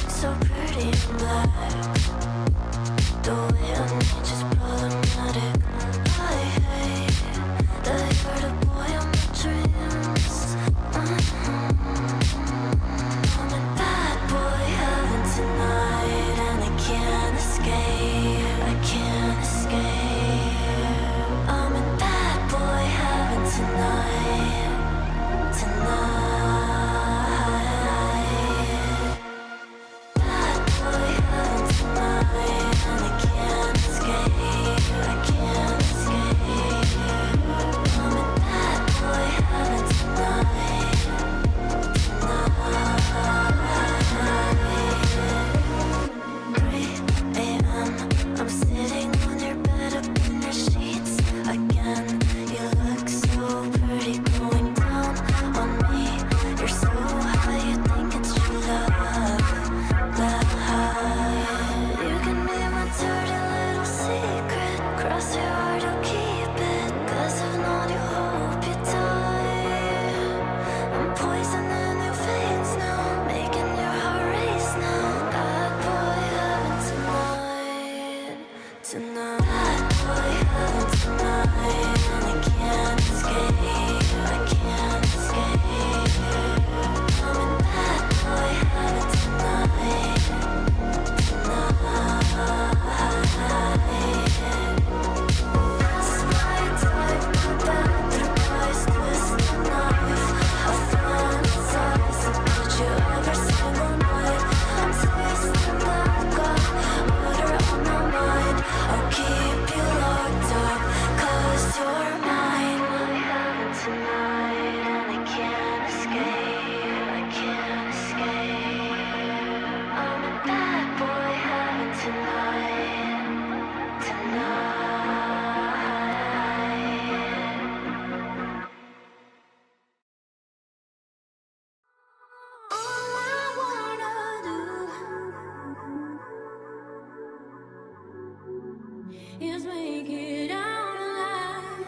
so pretty in black. The way I need you's problematic. I hate that you're the boy of my dreams. I'm a bad boy having tonight, and I can't escape. I can't escape. I'm a bad boy having tonight. Bad boy having tonight, and I can't escape. I can't escape. I'm a bad boy having tonight. 3 a.m. I'm sitting on your bed up in your sheets again. You look so pretty going down on me. You're so high, you think it's true love. That high. You can be my dirty little secret. Cross your heart, I'll keep it. 'Cause if not, you hope you die. I'm poison in your veins now, making your heart race now. Bad boy having tonight. Bad boy having tonight, and I can't escape. I can't escape. I'm a bad boy having tonight. Slide tight, my bad through eyes, twist the knife. I fantasize about you every single night. I'm tasting black, got water on my mind. I'll keep you locked up, 'cause you're mine. I'm having tonight, and I can't escape. I can't escape. I'm a bad boy having tonight. All I wanna do is make it out alive.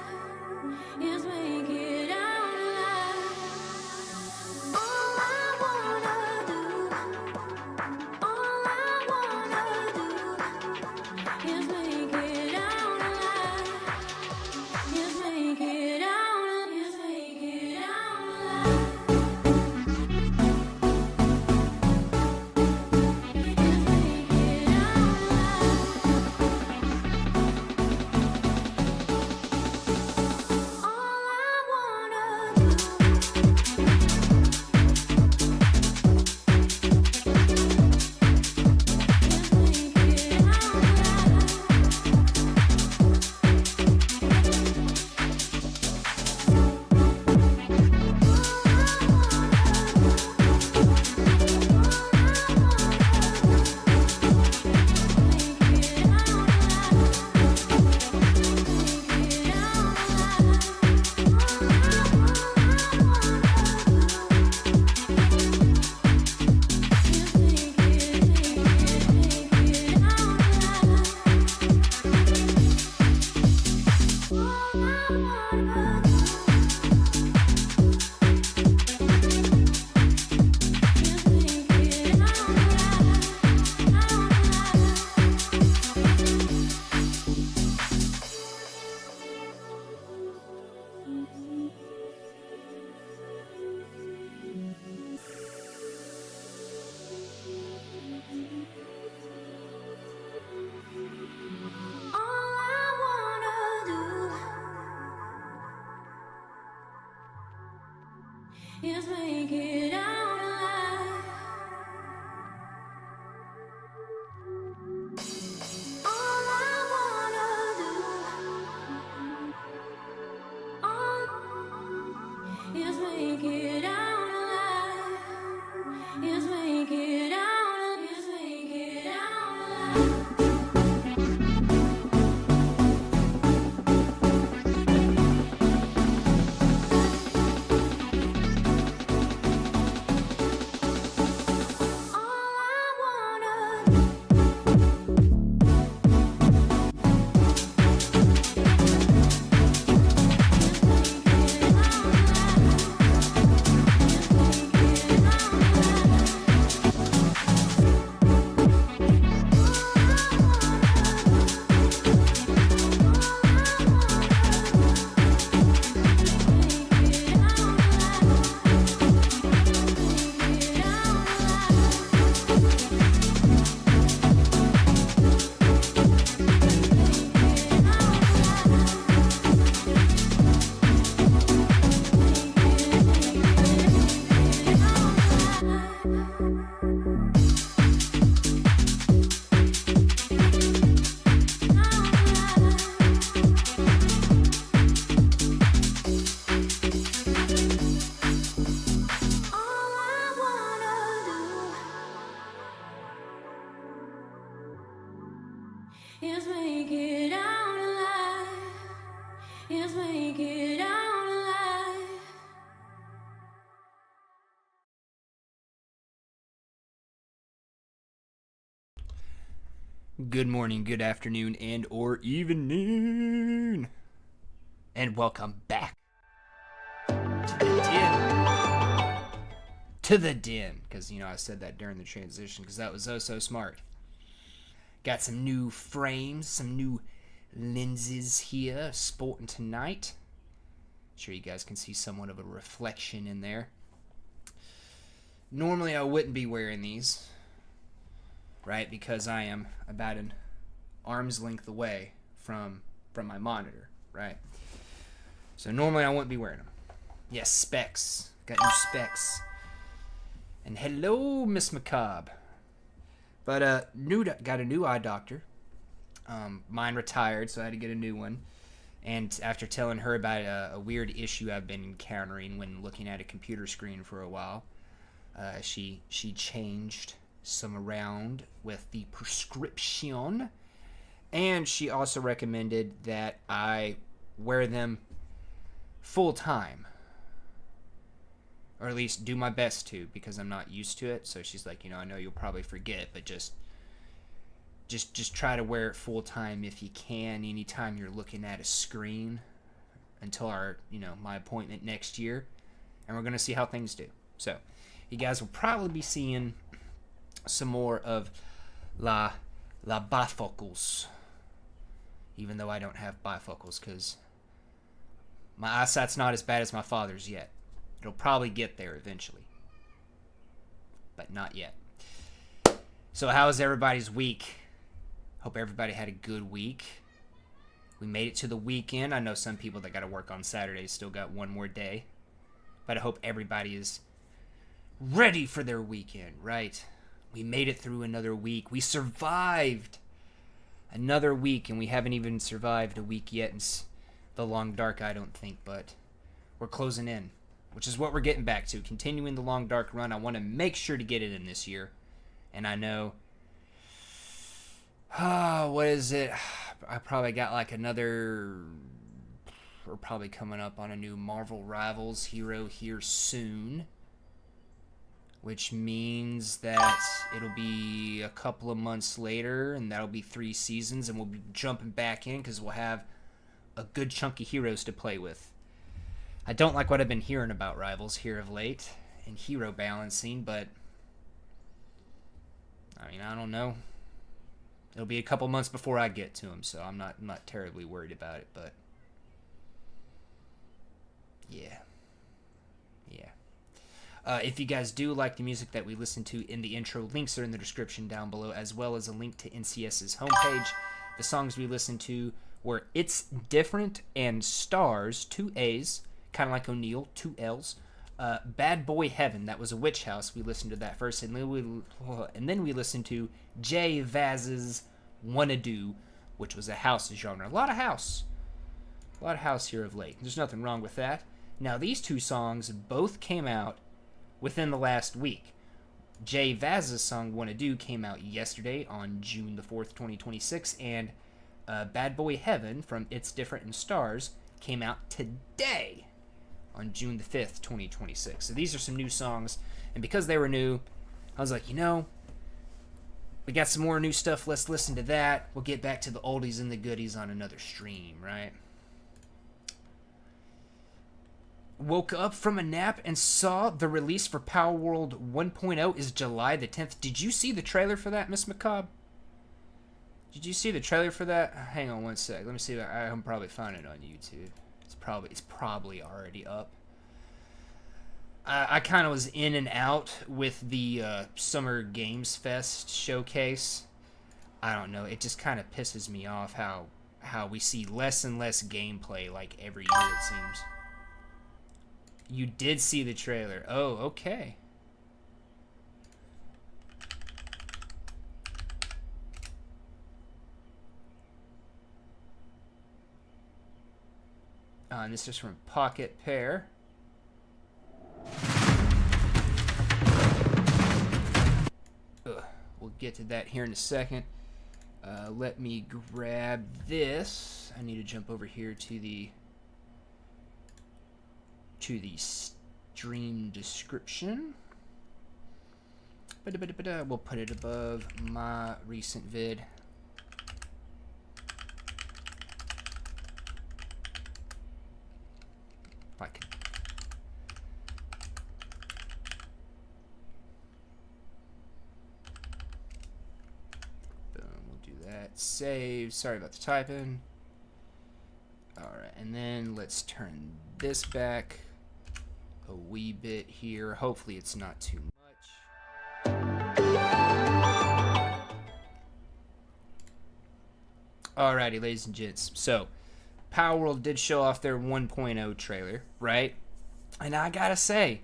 Is make it out alive. All I wanna do. All I wanna do is make it out alive. Is make it out. Is make it out alive. Is make it out alive. Yes, make it out alive. Yes, make it out alive. Good morning, good afternoon, and or evening. And welcome back to the den. Because, I said that during the transition because that was so smart. Got some new frames, some new lenses here, sporting tonight. Sure you guys can see somewhat of a reflection in there. Normally I wouldn't be wearing these, right? Because I am about an arm's length away from my monitor, right? So normally I wouldn't be wearing them. Yes, specs. Got new specs. And hello, Miss Macabre. But got a new eye doctor. Mine retired, so I had to get a new one. And after telling her about a weird issue I've been encountering when looking at a computer screen for a while, she changed some around with the prescription. And she also recommended that I wear them full time. Or at least do my best to, because I'm not used to it. So she's like, I know you'll probably forget, but just try to wear it full time if you can, anytime you're looking at a screen until our, my appointment next year. And we're going to see how things do. So you guys will probably be seeing some more of la bifocals. Even though I don't have bifocals, because my eyesight's not as bad as my father's yet. It'll probably get there eventually. But not yet. So how was everybody's week? Hope everybody had a good week. We made it to the weekend. I know some people that got to work on Saturday still got one more day. But I hope everybody is ready for their weekend, right? We made it through another week. We survived another week, and we haven't even survived a week yet in the long dark, I don't think, but we're closing in, which is what we're getting back to. Continuing the long dark run. I want to make sure to get it in this year. And I know, what is it? I probably got like another, we're probably coming up on a new Marvel Rivals hero here soon. Which means that it'll be a couple of months later, and that'll be 3 seasons, and we'll be jumping back in because we'll have a good chunk of heroes to play with. I don't like what I've been hearing about Rivals here of late and hero balancing, but I don't know. It'll be a couple months before I get to them, so I'm not terribly worried about it, but yeah. If you guys do like the music that we listen to in the intro, links are in the description down below, as well as a link to NCS's homepage. The songs we listened to were It's Different and Stars, 2 A's, kind of like O'Neill, 2 L's. Bad Boy Heaven, that was a witch house. We listened to that first, and then we listened to Jay Vaz's Wanna Do, which was a house genre. A lot of house here of late. There's nothing wrong with that. Now, these 2 songs both came out within the last week. Jay Vaz's song Wanna Do came out yesterday on June the 4th, 2026, and Bad Boy Heaven from It's Different and Stars came out today on June the 5th, 2026. So these are some new songs, and because they were new, I was like, we got some more new stuff, let's listen to that. We'll get back to the oldies and the goodies on another stream, right? Woke up from a nap and saw the release for Palworld 1.0 is July the 10th. Did you see the trailer for that, Miss Macabre? Did you see the trailer for that? Hang on one sec. Let me see. I'm probably finding it on YouTube. It's probably already up. I kind of was in and out with the Summer Games Fest showcase. I don't know. It just kind of pisses me off how we see less and less gameplay like every year, it seems. You did see the trailer. Oh, okay. And this is from Pocket Pair. We'll get to that here in a second. Let me grab this. I need to jump over here to the stream description. We'll put it above my recent vid. If I could. Boom, we'll do that. Save. Sorry about the typing. Alright, and then let's turn this back a wee bit here. Hopefully it's not too much. Alrighty, ladies and gents. So, Palworld did show off their 1.0 trailer, right? And I gotta say,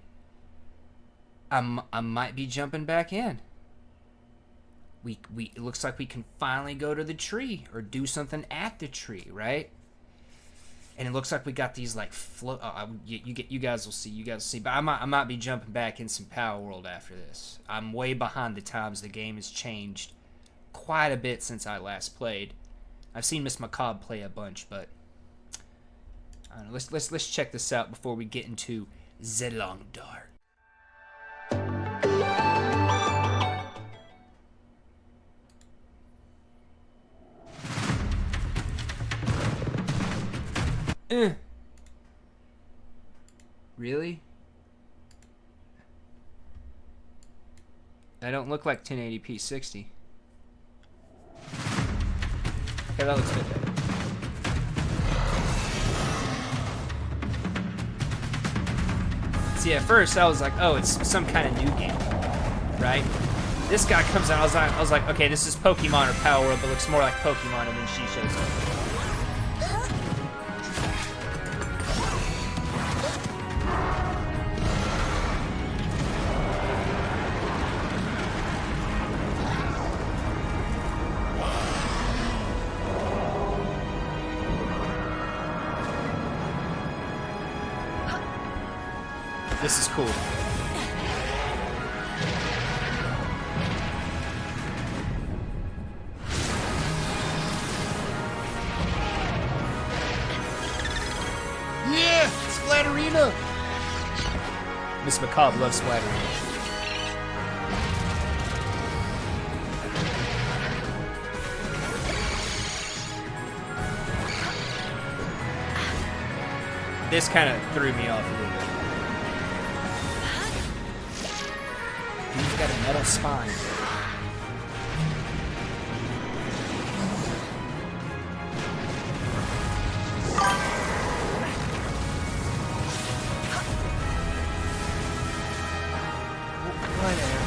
I might be jumping back in. It looks like we can finally go to the tree or do something at the tree, right? And it looks like we got these like you guys will see. But I might be jumping back in some Palworld after this. I'm way behind the times. The game has changed quite a bit since I last played. I've seen Miss Macabre play a bunch, but I don't know. Let's check this out before we get into the long dark. Really? I don't look like 1080p 60. Okay, that looks a bit better. See, at first I was like, oh, it's some kind of new game, right? This guy comes out, I was like, okay, this is Pokemon or Palworld, but looks more like Pokemon, and then she shows up. This is cool. Yeah! Splatterina! Miss Macabre loves Splatterina. This kind of threw me off a little bit. He's got a metal spine. Whatever.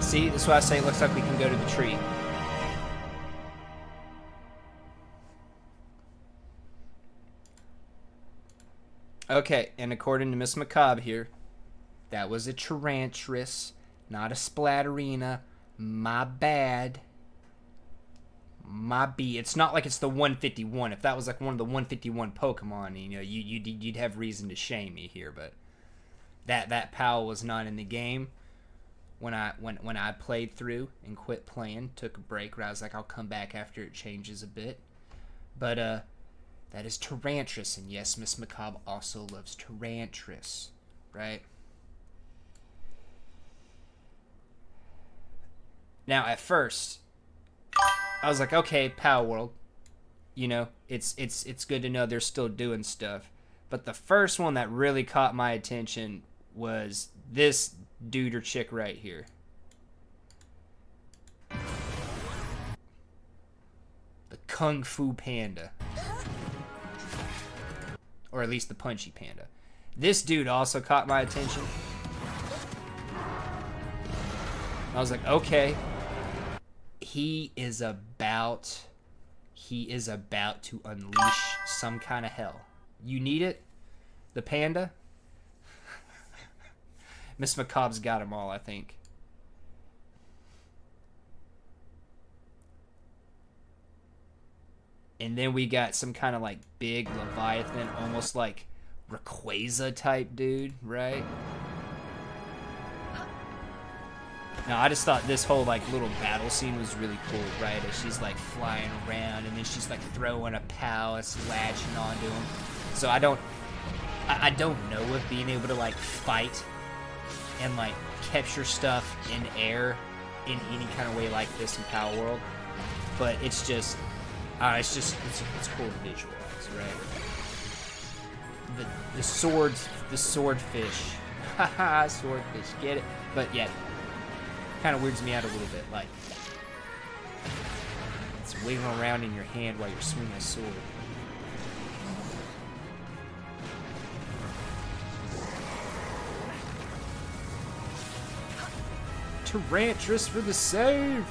See, that's why I say it looks like we can go to the tree. Okay, and according to Miss Macabre here, that was a Tarantulas, not a Splatterina. My bad. My B. It's not like it's the 151. If that was like one of the 151 Pokemon, you know, you'd have reason to shame me here. But that PAL was not in the game when I played through and quit playing. Took a break where I was like, I'll come back after it changes a bit. But that is Tarantulas, and yes, Miss Macabre also loves Tarantulas, right? Now, at first, I was like, okay, Palworld, you know, it's good to know they're still doing stuff. But the first one that really caught my attention was this dude or chick right here. The Kung Fu Panda. Or at least the Punchy Panda. This dude also caught my attention. I was like, okay. He is about to unleash some kind of hell. You need it? The panda? Miss Macabre's got them all, I think. And then we got some kind of like big Leviathan, almost like Rayquaza type dude, right? Now, I just thought this whole like little battle scene was really cool, right? As she's like flying around and then she's like throwing a palace, latching onto him. So I don't know if being able to like fight and like capture stuff in air in any kind of way like this in Palworld, but it's just it's cool to visualize, right? The swordfish, haha, swordfish, get it? But yeah, kind of weirds me out a little bit, like it's wiggling around in your hand while you're swinging a sword. Tarantrus for the save!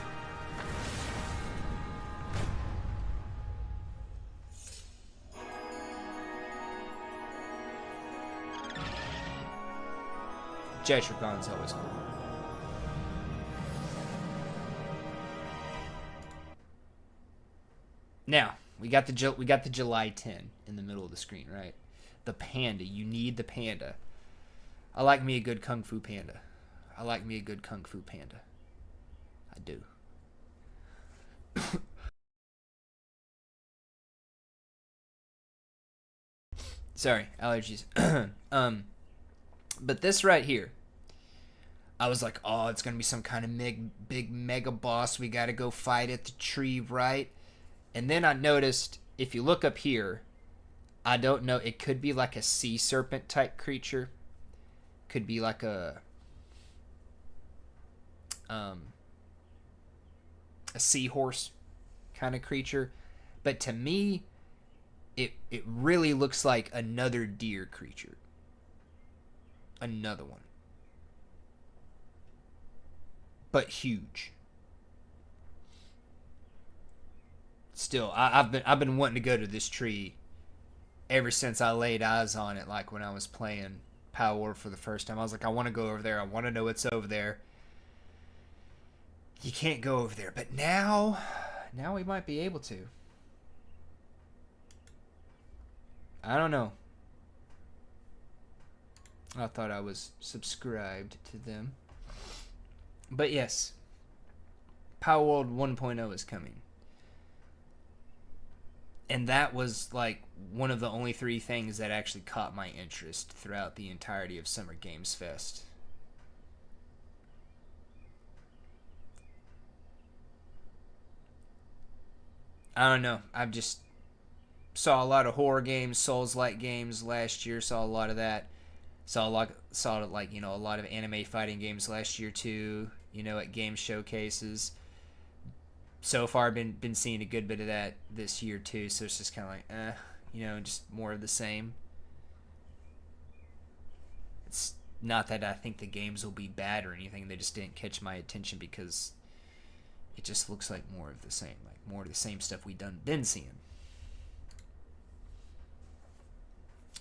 Jetragon's always cool. Now, we got the July 10 in the middle of the screen, right? The panda. You need the panda. I like me a good Kung Fu panda. I like me a good Kung Fu panda. I do. Sorry, allergies. But this right here, I was like, oh, it's gonna be some kind of big mega boss. We gotta go fight at the tree, right? And then I noticed, if you look up here, I don't know, it could be like a sea serpent type creature. Could be like a seahorse kind of creature. But to me, it really looks like another deer creature. Another one. But huge. Still, I've been wanting to go to this tree ever since I laid eyes on it, like when I was playing Palworld for the first time. I was like, I want to go over there. I want to know what's over there. You can't go over there, but now we might be able to. I don't know. I thought I was subscribed to them. But yes, Palworld 1.0 is coming. And that was like one of the only 3 things that actually caught my interest throughout the entirety of Summer Games Fest. I don't know. I've just saw a lot of horror games, Souls-like games last year. Saw a lot of that. Saw a lot of anime fighting games last year too. At game showcases. So far, been seeing a good bit of that this year too. So it's just kind of like, just more of the same. It's not that I think the games will be bad or anything. They just didn't catch my attention because it just looks like more of the same, like more of the same stuff we've been seeing.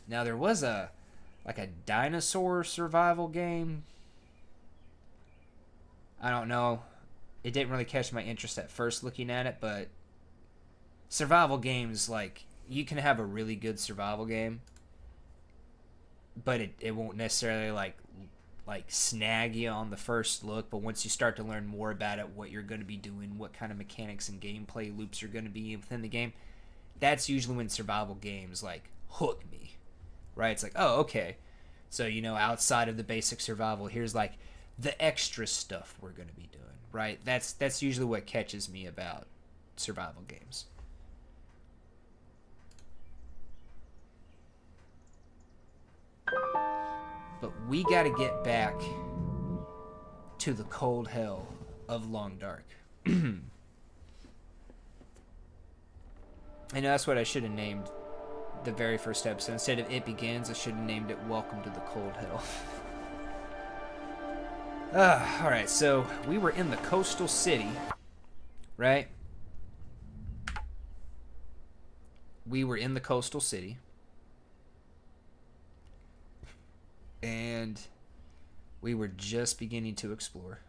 Now there was a dinosaur survival game. I don't know. It didn't really catch my interest at first looking at it, but survival games, like, you can have a really good survival game, but it won't necessarily like snag you on the first look. But once you start to learn more about it, what you're going to be doing, what kind of mechanics and gameplay loops are going to be within the game, that's usually when survival games like hook me, right? It's like, oh, okay, so outside of the basic survival, here's like the extra stuff we're going to be doing, right? That's usually what catches me about survival games. But we got to get back to the cold hell of Long Dark. I know that's what I should have named the very first episode. Instead of It Begins, I should have named it Welcome to the Cold Hell. Alright, so we were in the coastal city, right? We were in the coastal city. And we were just beginning to explore.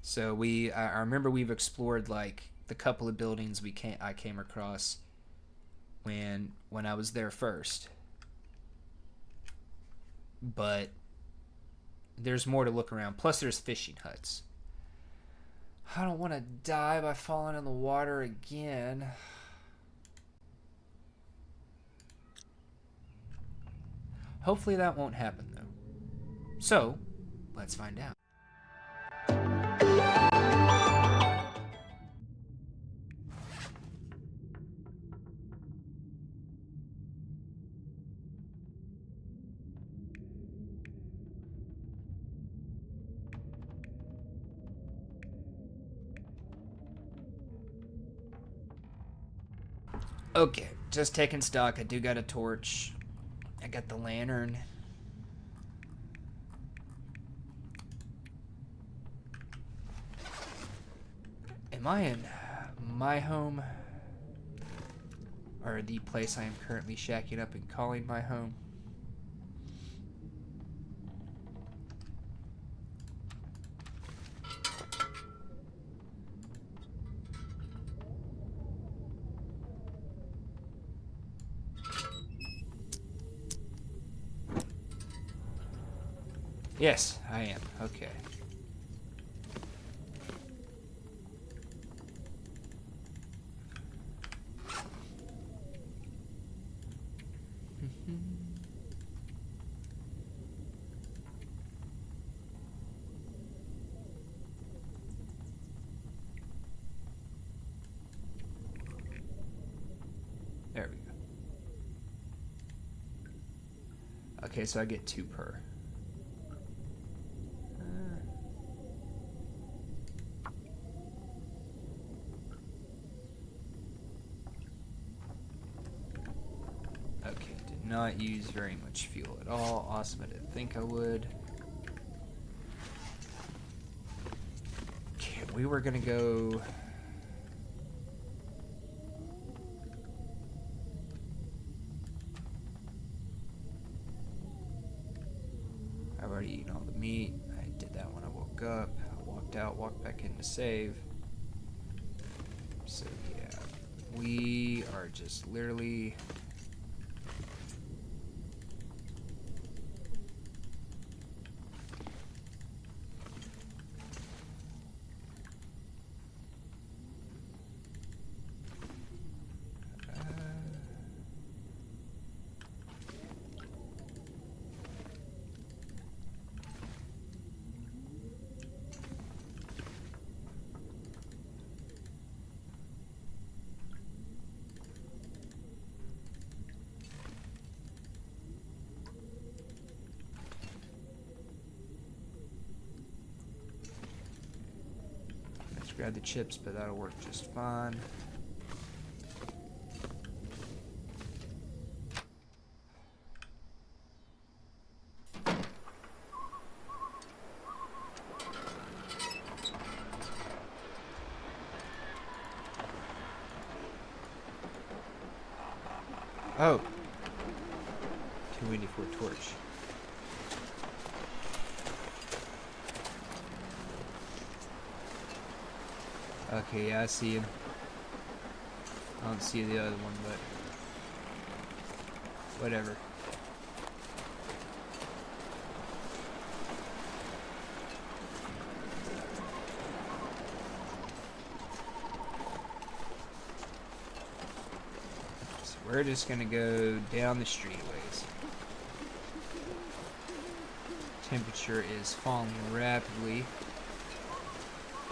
So I remember we've explored like the couple of buildings I came across when I was there first. But there's more to look around. Plus there's fishing huts. I don't want to die by falling in the water again. Hopefully that won't happen though. So, let's find out. Okay, just taking stock. I do got a torch. I got the lantern. Am I in my home? Or the place I am currently shacking up and calling my home? Yes, I am. Okay. There we go. Okay, so I get 2 per. Okay, did not use very much fuel at all. Awesome, I didn't think I would. Okay, we were gonna go... I've already eaten all the meat. I did that when I woke up. I walked out, walked back in to save. So yeah, we are just literally... grab the chips, but that'll work just fine. Oh. Too windy for a torch. Okay, yeah, I see him. I don't see the other one, but whatever. So we're just gonna go down the streetways. Temperature is falling rapidly.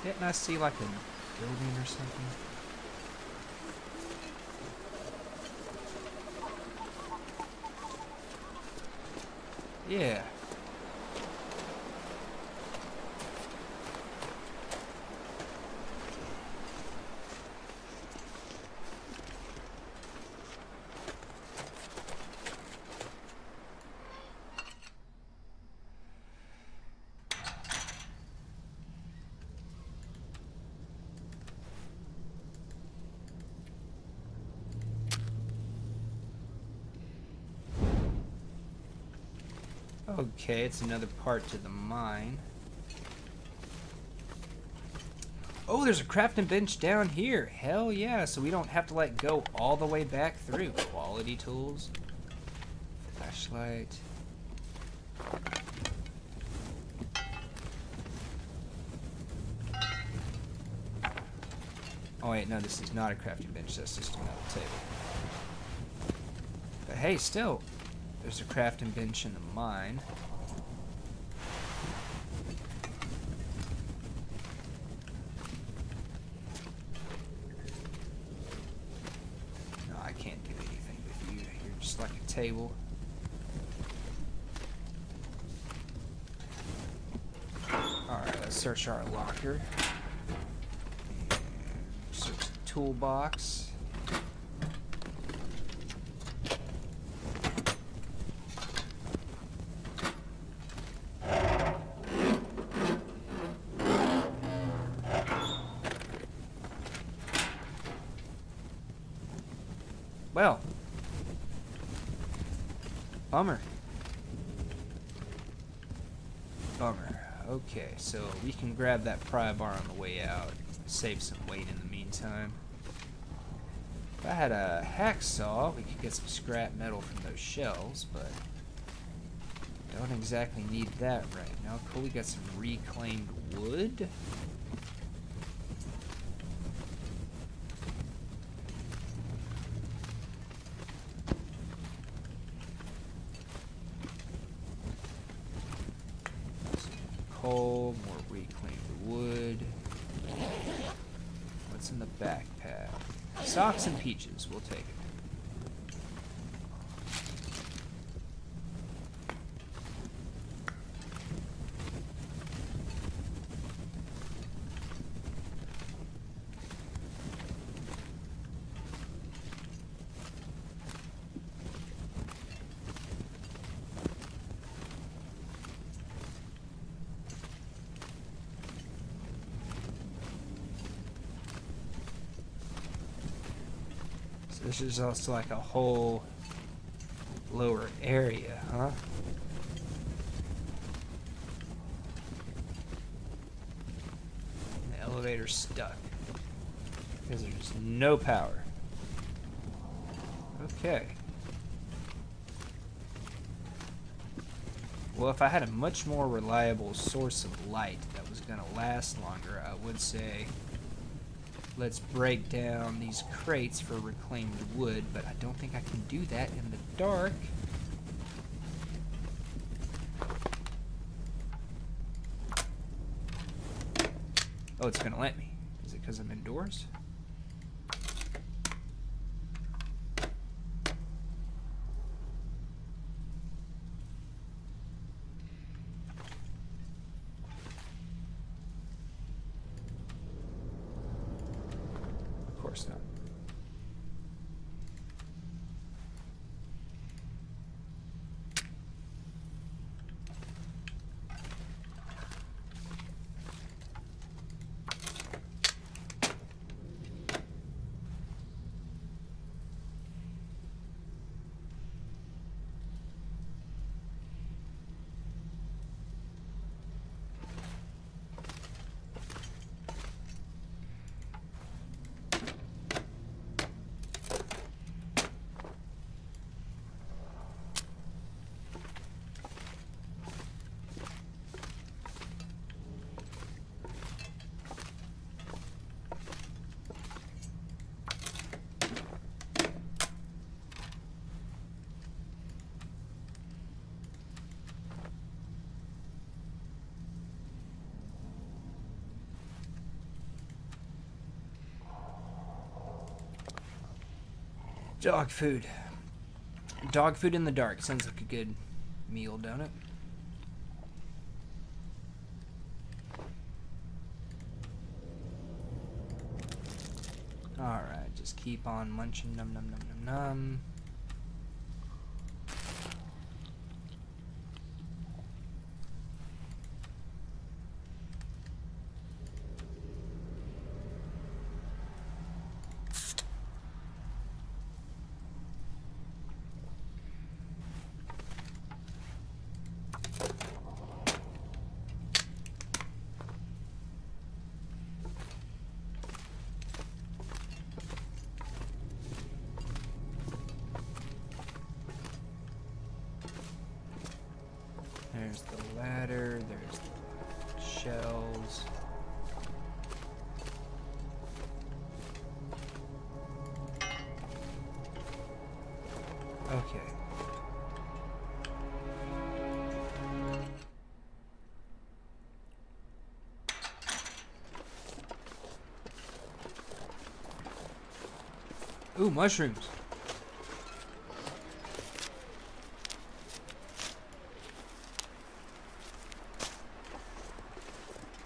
Didn't I see like a building or something? Yeah. Okay, it's another part to the mine. Oh, there's a crafting bench down here. Hell yeah, so we don't have to like go all the way back through. Quality tools. Flashlight. Oh wait, no, this is not a crafting bench. That's just another table. But hey, still, there's a crafting bench in the mine. No, I can't do anything with you. You're just like a table. Alright, let's search our locker. Search the toolbox. Well, bummer. Bummer. Okay, so we can grab that pry bar on the way out. Save some weight in the meantime. If I had a hacksaw, we could get some scrap metal from those shells, but don't exactly need that right now. Cool, we got some reclaimed wood. Coal, more reclaimed wood. What's in the backpack? Socks and peaches, we'll take it. This is also like a whole lower area, huh? The elevator's stuck because there's no power. Okay. Well, if I had a much more reliable source of light that was going to last longer, I would say let's break down these crates for reclaimed wood, but I don't think I can do that in the dark. Oh, it's gonna let me. Is it because I'm indoors? Of course not. Dog food. Dog food in the dark. Sounds like a good meal, don't it? Alright, just keep on munching. Num num num num num. There's the ladder. There's the shells. Okay. Ooh, mushrooms.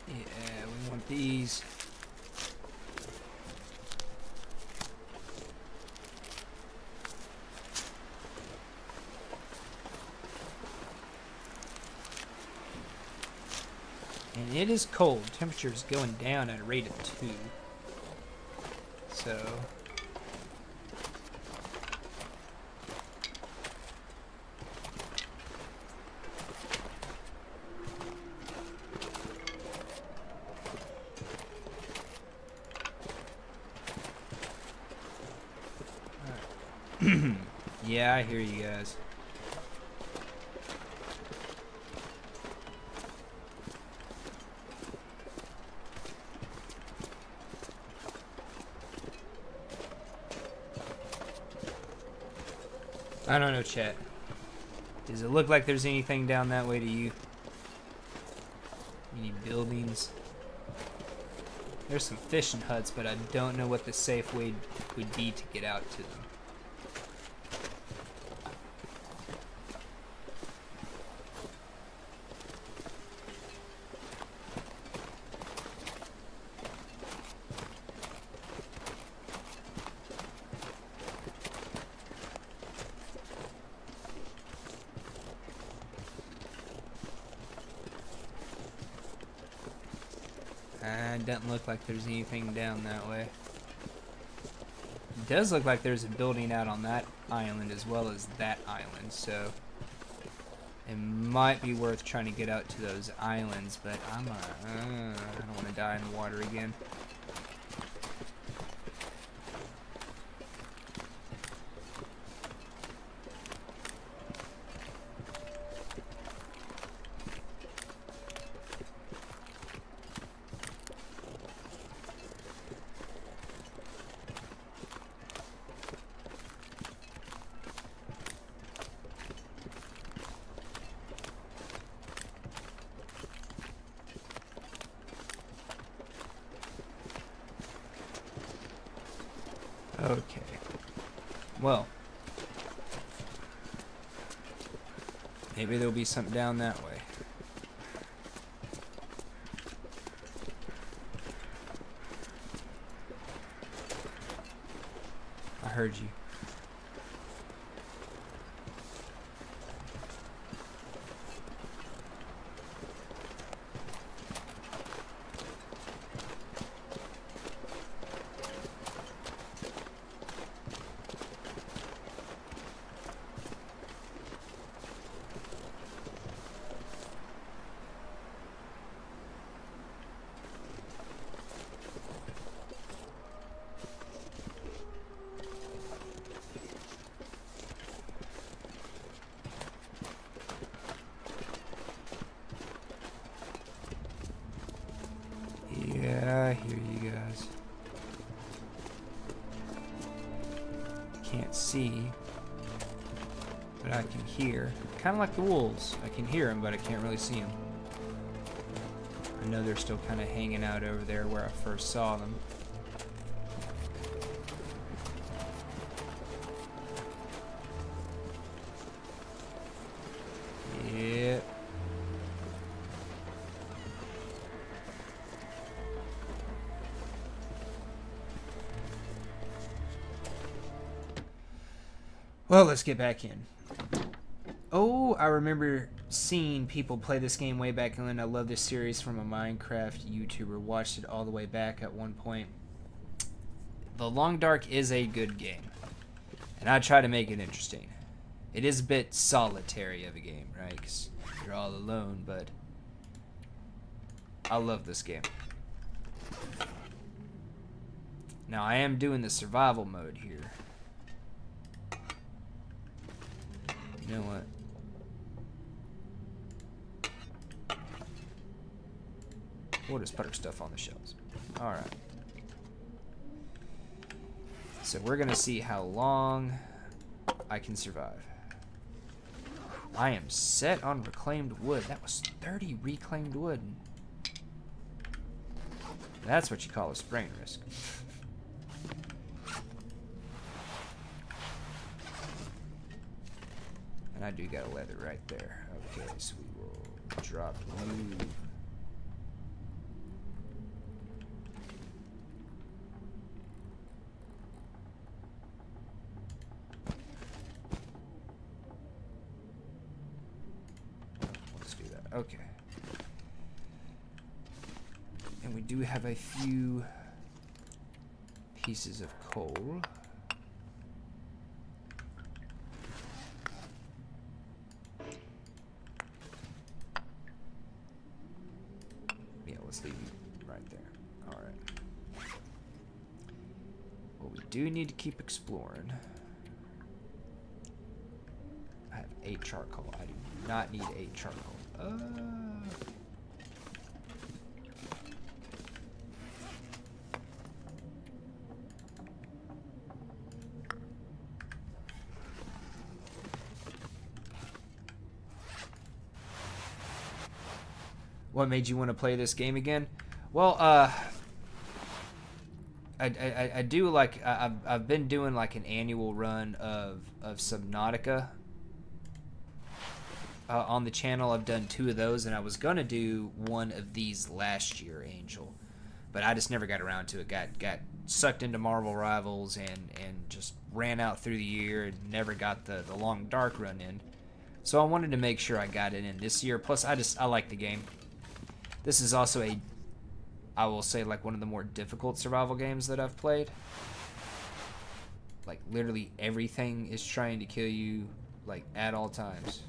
Yeah, we want these. And it is cold. Temperature is going down at a rate of 2. So... yeah, I hear you guys. I don't know, chat. Does it look like there's anything down that way to you? Any buildings? There's some fishing huts, but I don't know what the safe way would be to get out to them. It doesn't look like there's anything down that way. It does look like there's a building out on that island as well as that island, so it might be worth trying to get out to those islands, but I don't want to die in the water again. Okay. Well. Maybe there'll be something down that way. I heard you. Yeah, I hear you guys. Can't see, but I can hear. Kind of like the wolves. I can hear them, but I can't really see them. I know they're still kind of hanging out over there where I first saw them. Yep. Well, let's get back in. Oh, I remember seeing people play this game way back when. I love this series from a Minecraft YouTuber. Watched it all the way back at one point. The Long Dark is a good game, and I try to make it interesting. It is a bit solitary of a game, right? Because you're all alone, but I love this game. Now, I am doing the survival mode here. You know what? We'll just put our stuff on the shelves. Alright. So we're gonna see how long I can survive. I am set on reclaimed wood. That was 30 reclaimed wood. That's what you call a sprain risk. And I do got a leather right there. Okay, so we will drop you. Let's do that. Okay. And we do have a few pieces of coal. Yeah, let's leave you right there. Alright. Well, we do need to keep exploring. I have 8 charcoal. I do not need 8 charcoal. What made you want to play this game again? Well, I do like I've been doing like an annual run of Subnautica on the channel. I've done 2 of those, and I was gonna do one of these last year, Angel, but I just never got around to it. Got sucked into Marvel Rivals and just ran out through the year and never got the Long Dark run in. So I wanted to make sure I got it in this year. Plus, I like the game. This is also I will say, like, one of the more difficult survival games that I've played. Like, literally everything is trying to kill you, like, at all times.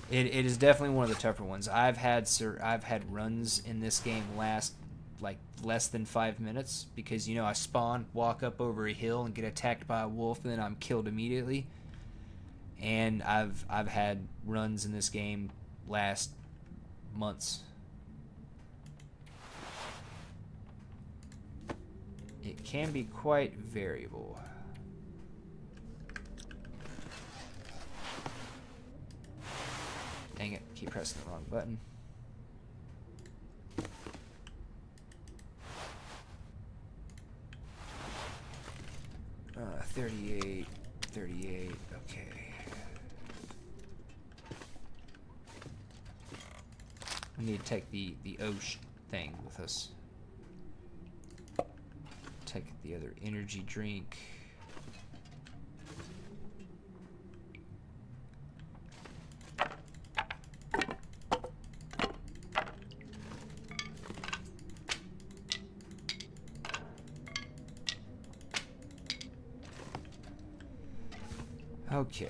It is definitely one of the tougher ones. I've had runs in this game last like less than 5 minutes because, you know, I spawn, walk up over a hill and get attacked by a wolf, and then I'm killed immediately. And I've had runs in this game last months. It can be quite variable. Dang it, keep pressing the wrong button. 38, okay. We need to take the ocean thing with us. Take the other energy drink. Okay.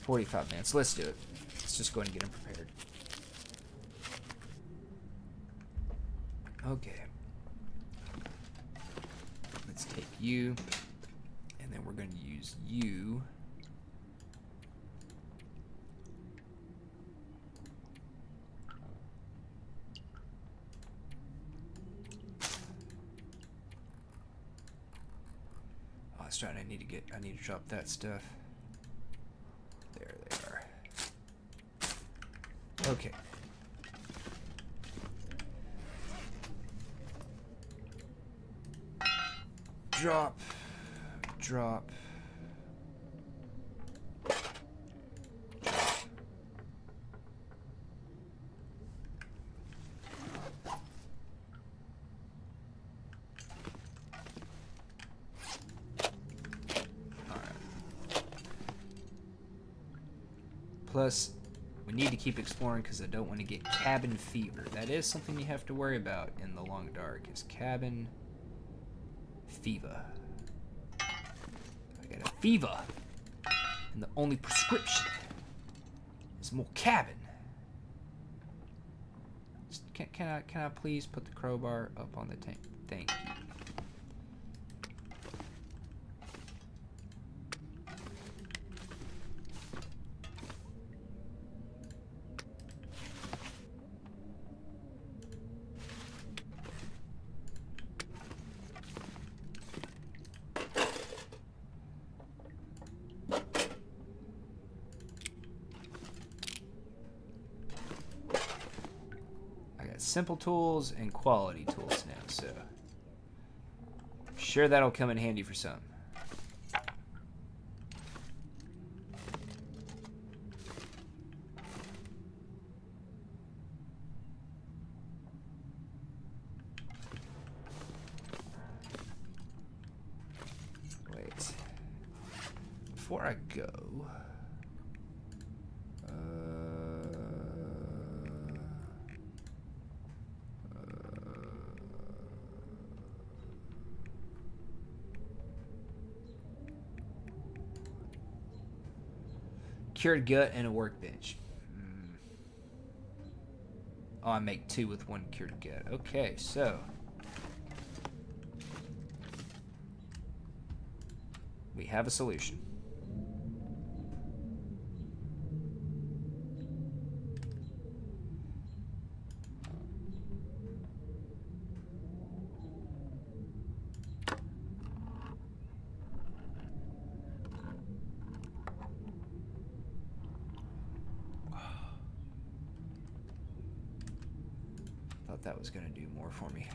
45 minutes. Let's do it. Let's just go ahead and get him prepared. Okay. Let's take you, and then we're going to use you. Oh, that's right. I need to drop that stuff. There they are. Okay. Drop. Drop. Plus, we need to keep exploring because I don't want to get cabin fever. That is something you have to worry about in the long dark, is cabin fever. I got a fever, and the only prescription is more cabin. Can I please put the crowbar up on the tank? Thank you. Simple tools and quality tools now, so I'm sure that'll come in handy for some. Wait, before I go, cured gut and a workbench. Oh, I make 2 with 1 cured gut. Okay, so we have a solution. That was gonna do more for me.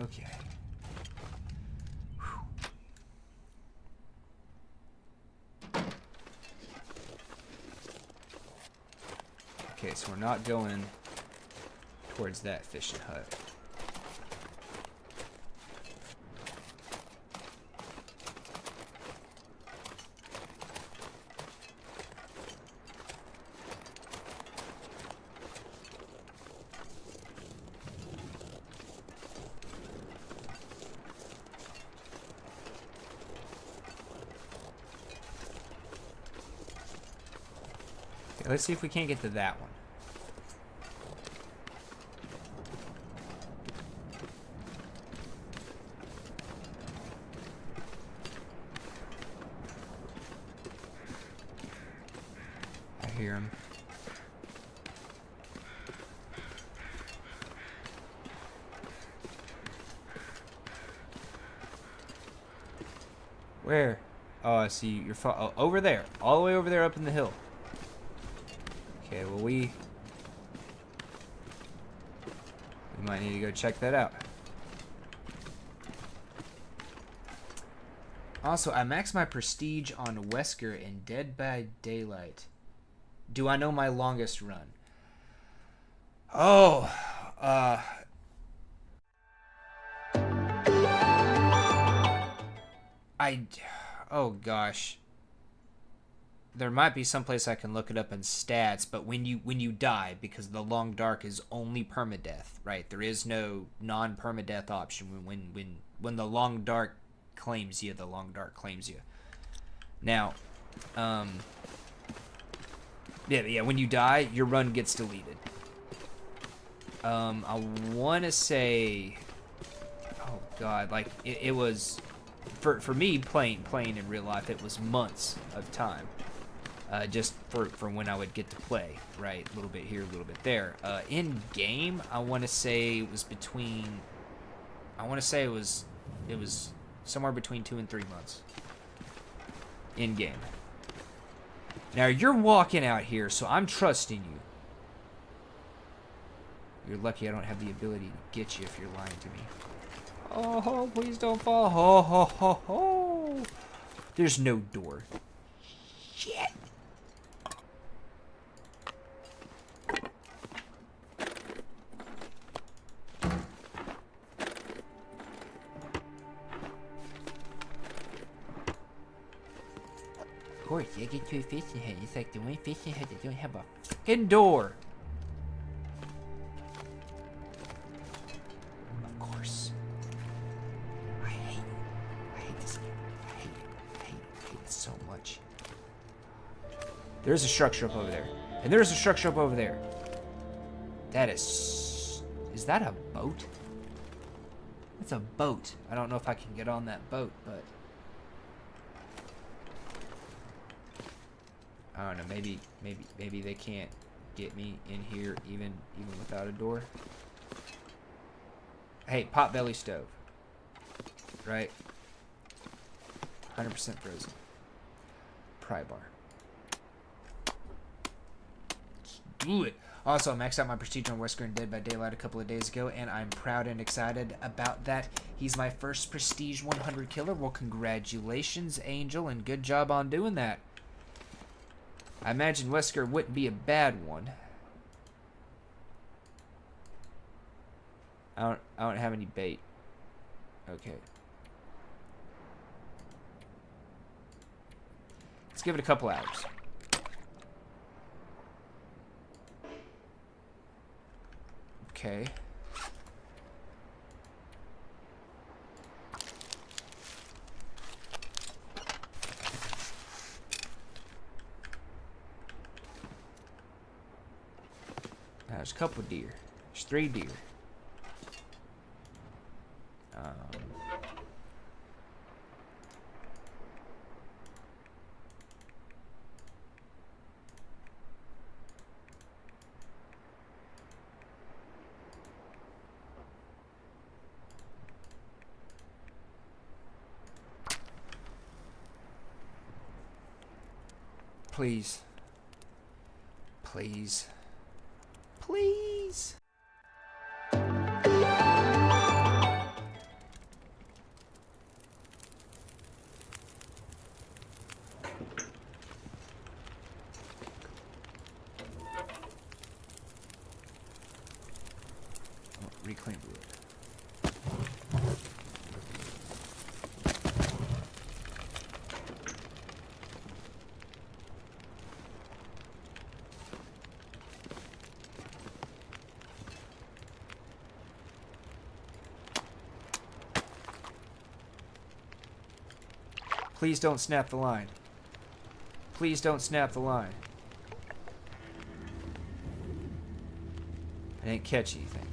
Okay. Whew. Okay, so we're not going towards that fishing hut. Let's see if we can't get to that one. I hear him. Where? Oh, I see. You're over there. All the way over there up in the hill. Okay, well we might need to go check that out. Also, I maxed my prestige on Wesker in Dead by Daylight. Do I know my longest run? Oh, oh gosh. There might be someplace I can look it up in stats, but when you die, because the long dark is only permadeath, right? There is no non-permadeath option. When the long dark claims you, the long dark claims you. Now, yeah. When you die, your run gets deleted. I want to say, oh god, like it was for me playing in real life. It was months of time. Just for when I would get to play, right? A little bit here, a little bit there. In game, I want to say it was between. I want to say it was somewhere between 2 and 3 months. In game. Now you're walking out here, so I'm trusting you. You're lucky I don't have the ability to get you if you're lying to me. Oh, please don't fall. Ho, ho, ho, ho. There's no door. Shit. Of course, you get to a fishing hut. It's like the one fishing hut that don't have a fucking door. Of course. I hate this game. I hate it so much. There's a structure up over there. And there's a structure up over there. That is that a boat? That's a boat. I don't know if I can get on that boat, but I don't know, maybe they can't get me in here even without a door. Hey, potbelly stove. Right? 100% frozen. Pry bar. Let's do it. Also, I maxed out my prestige on Wesker and Dead by Daylight a couple of days ago, and I'm proud and excited about that. He's my first prestige 100 killer. Well, congratulations, Angel, and good job on doing that. I imagine Wesker wouldn't be a bad one. I don't have any bait. Okay. Let's give it a couple hours. Okay. Now, there's a couple deer. There's 3 deer. Please. Please. Please. Reclaim wood. Please don't snap the line. Please don't snap the line. I didn't catch anything.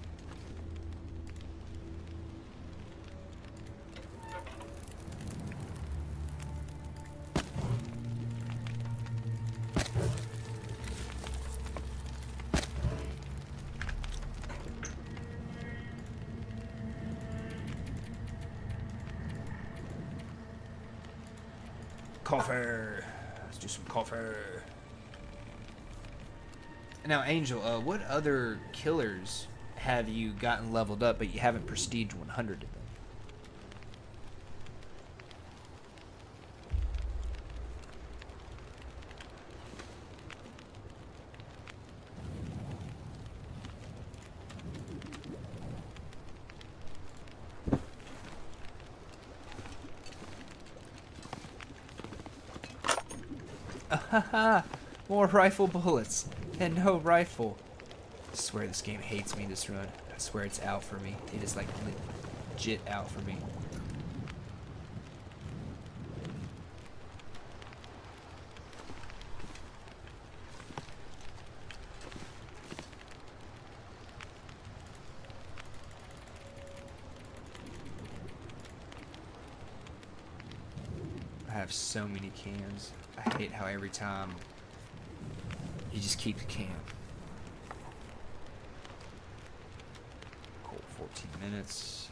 Coffee. Let's do some coffee. Now, Angel, what other killers have you gotten leveled up, but you haven't prestige 100 of them? Haha, more rifle bullets and no rifle. I swear this game hates me this run. I swear it's out for me. It is like legit out for me. I have so many cans. I hate how every time you just keep the can. Cool, 14 minutes.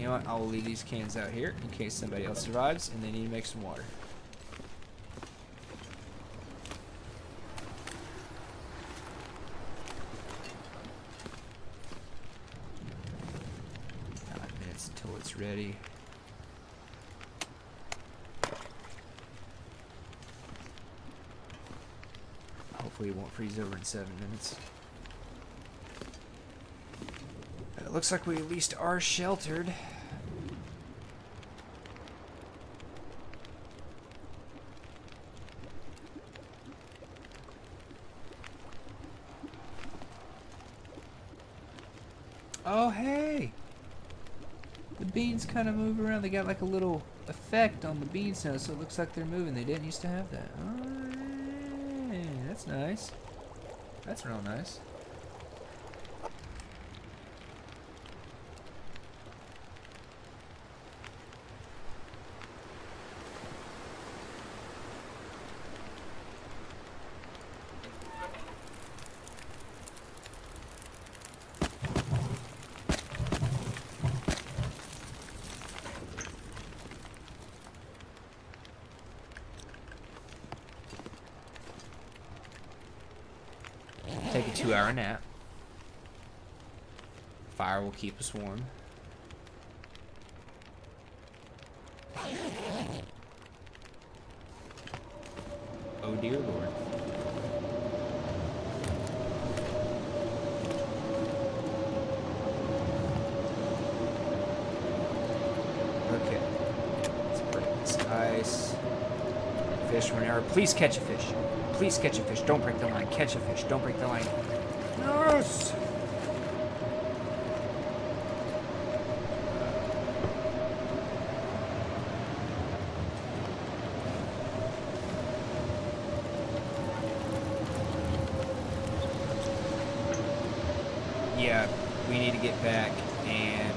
You know what? I will leave these cans out here in case somebody else survives and they need to make some water. Until it's ready. Hopefully it won't freeze over in 7 minutes. It looks like we at least are sheltered. Oh hey! The beans kind of move around. They got like a little effect on the beans now, so it looks like they're moving. They didn't used to have that. Oh, yeah, that's nice. That's real nice. Take a 2-hour nap. Fire will keep us warm. Oh dear Lord. Okay. Let's break this ice. Fish whenever. Please catch a fish. Please catch a fish. Don't break the line. Catch a fish. Don't break the line. Yes! Yeah, we need to get back and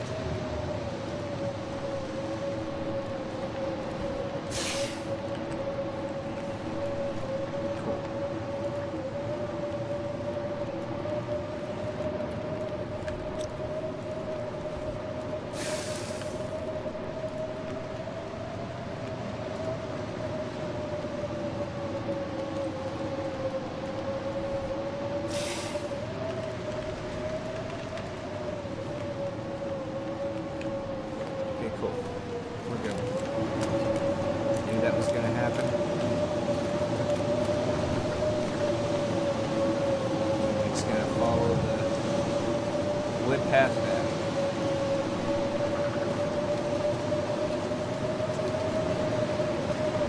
path back.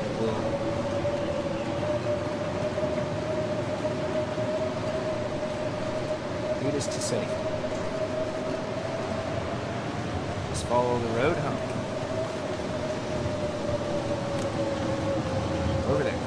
It will. Lead us to safety. Just follow the road home. Over there.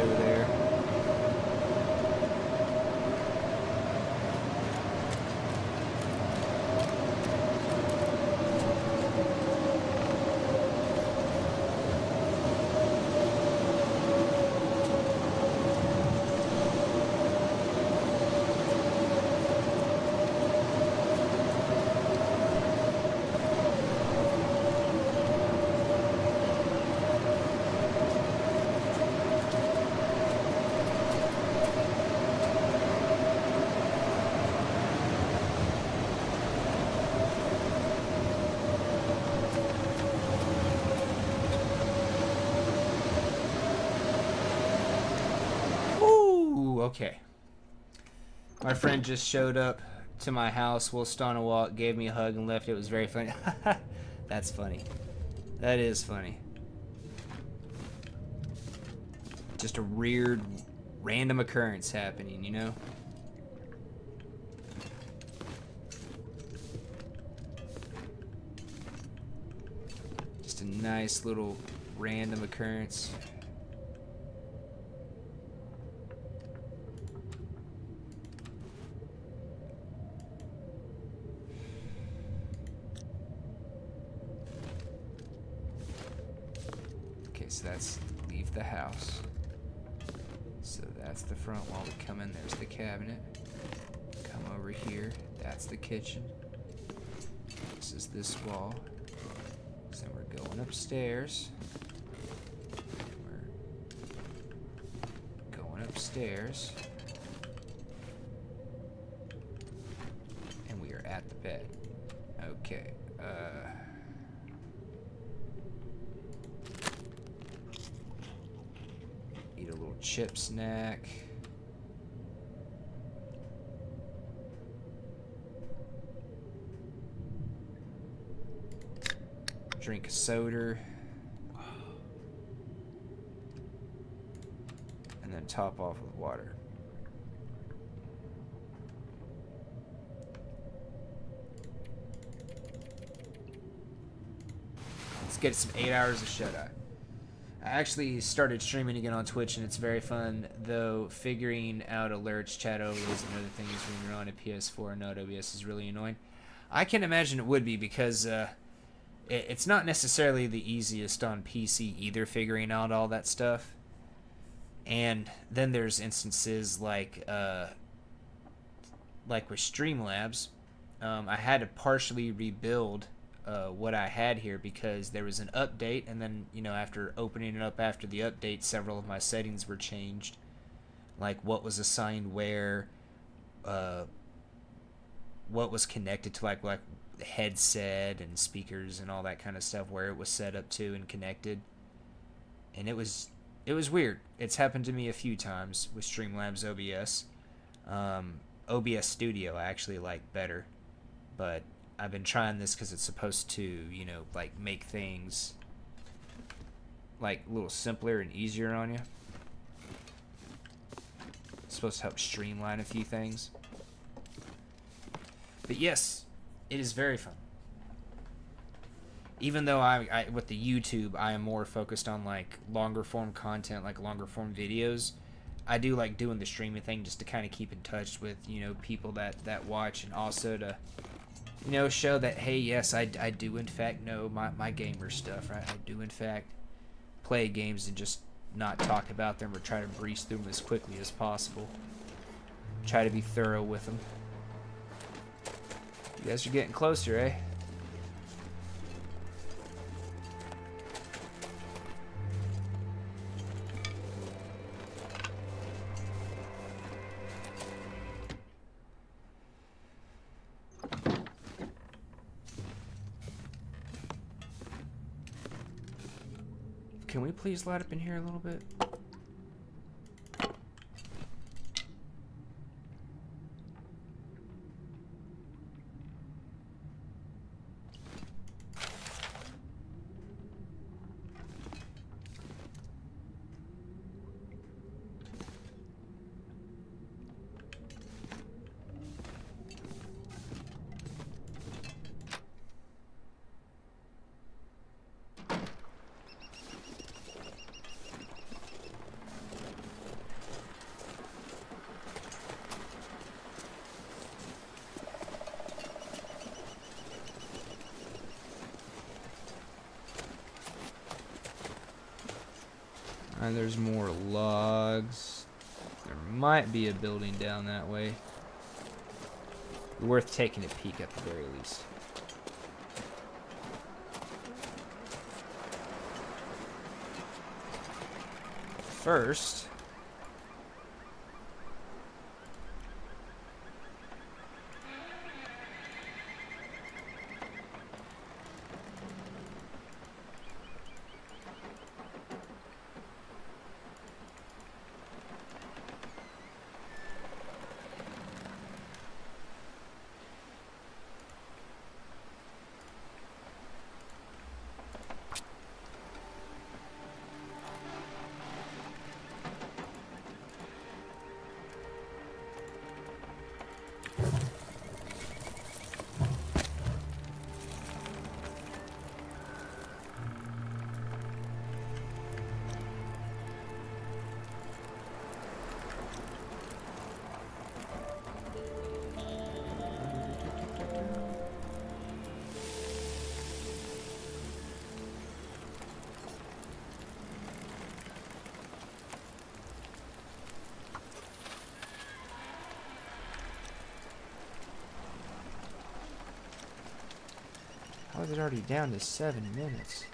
Over there. Okay. My friend just showed up to my house whilst on a walk, gave me a hug and left. It was very funny. That's funny. That is funny. Just a weird, random occurrence happening, you know? Just a nice little random occurrence. so that's leave the house. So that's the front wall. We come in, there's the cabinet. Come over here, that's the kitchen. This is this wall. So we're going upstairs. We're going upstairs. And we are at the bed. Okay. Eat a little chip snack. Drink a soda. And then top off with water. Let's get some 8 hours of shut-eye. I actually started streaming again on Twitch, and it's very fun, though figuring out alerts, chat overlays, and other things when you're on a PS4 and not OBS is really annoying. I can imagine it would be, because it's not necessarily the easiest on PC either, figuring out all that stuff. And then there's instances like with Streamlabs, I had to partially rebuild what I had here because there was an update, and then, you know, after opening it up after the update, several of my settings were changed, like what was assigned where, what was connected to like the headset and speakers and all that kind of stuff, where it was set up to and connected. And it was weird. It's happened to me a few times with Streamlabs OBS. OBS Studio I actually like better, but I've been trying this because it's supposed to, you know, like make things like a little simpler and easier on you. It's supposed to help streamline a few things. But yes, it is very fun. Even though I with the YouTube, I am more focused on like longer form content, like longer form videos. I do like doing the streaming thing just to kind of keep in touch with, you know, people that watch, and also to, you know, show that, hey, yes, I do in fact know my gamer stuff, right? I do in fact play games and just not talk about them or try to breeze through them as quickly as possible. Try to be thorough with them. You guys are getting closer, eh? Can we please light up in here a little bit? And there's more logs. There might be a building down that way. Worth taking a peek at the very least. First, How is it already down to 7 minutes?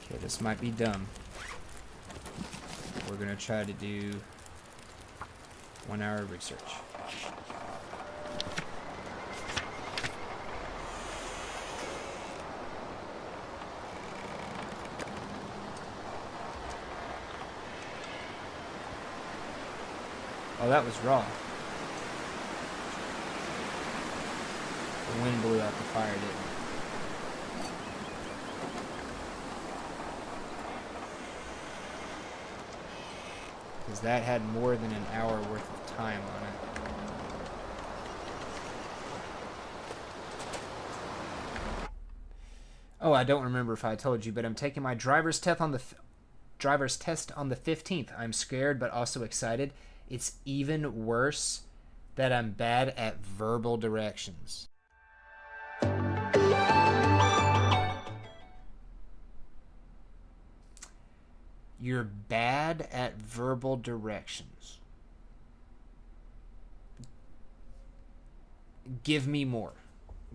Okay, this might be dumb. We're gonna try to do 1 hour of research. Oh, that was raw. The wind blew out the fire, didn't it? Because that had more than an hour worth of time on it. Oh, I don't remember if I told you, but I'm taking my driver's test on the 15th. I'm scared, but also excited. It's even worse that I'm bad at verbal directions. You're bad at verbal directions. Give me more.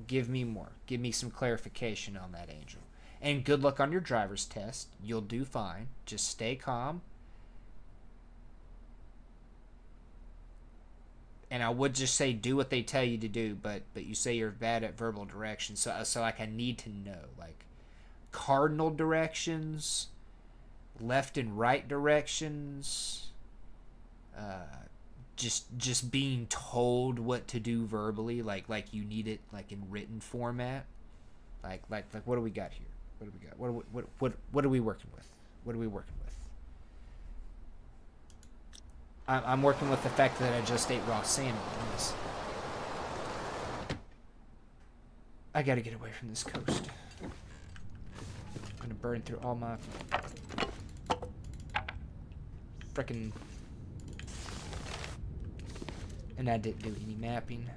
Give me more. Give me some clarification on that, Angel. And good luck on your driver's test. You'll do fine. Just stay calm. And I would just say do what they tell you to do, but you say you're bad at verbal directions. So like I need to know, like cardinal directions, left and right directions, just being told what to do verbally, like you need it like in written format. Like what do we got here? What do we got? What are we working with? What are we working with? I'm working with the fact that I just ate raw salmon. I gotta get away from this coast. I'm gonna burn through all my frickin'. And I didn't do any mapping.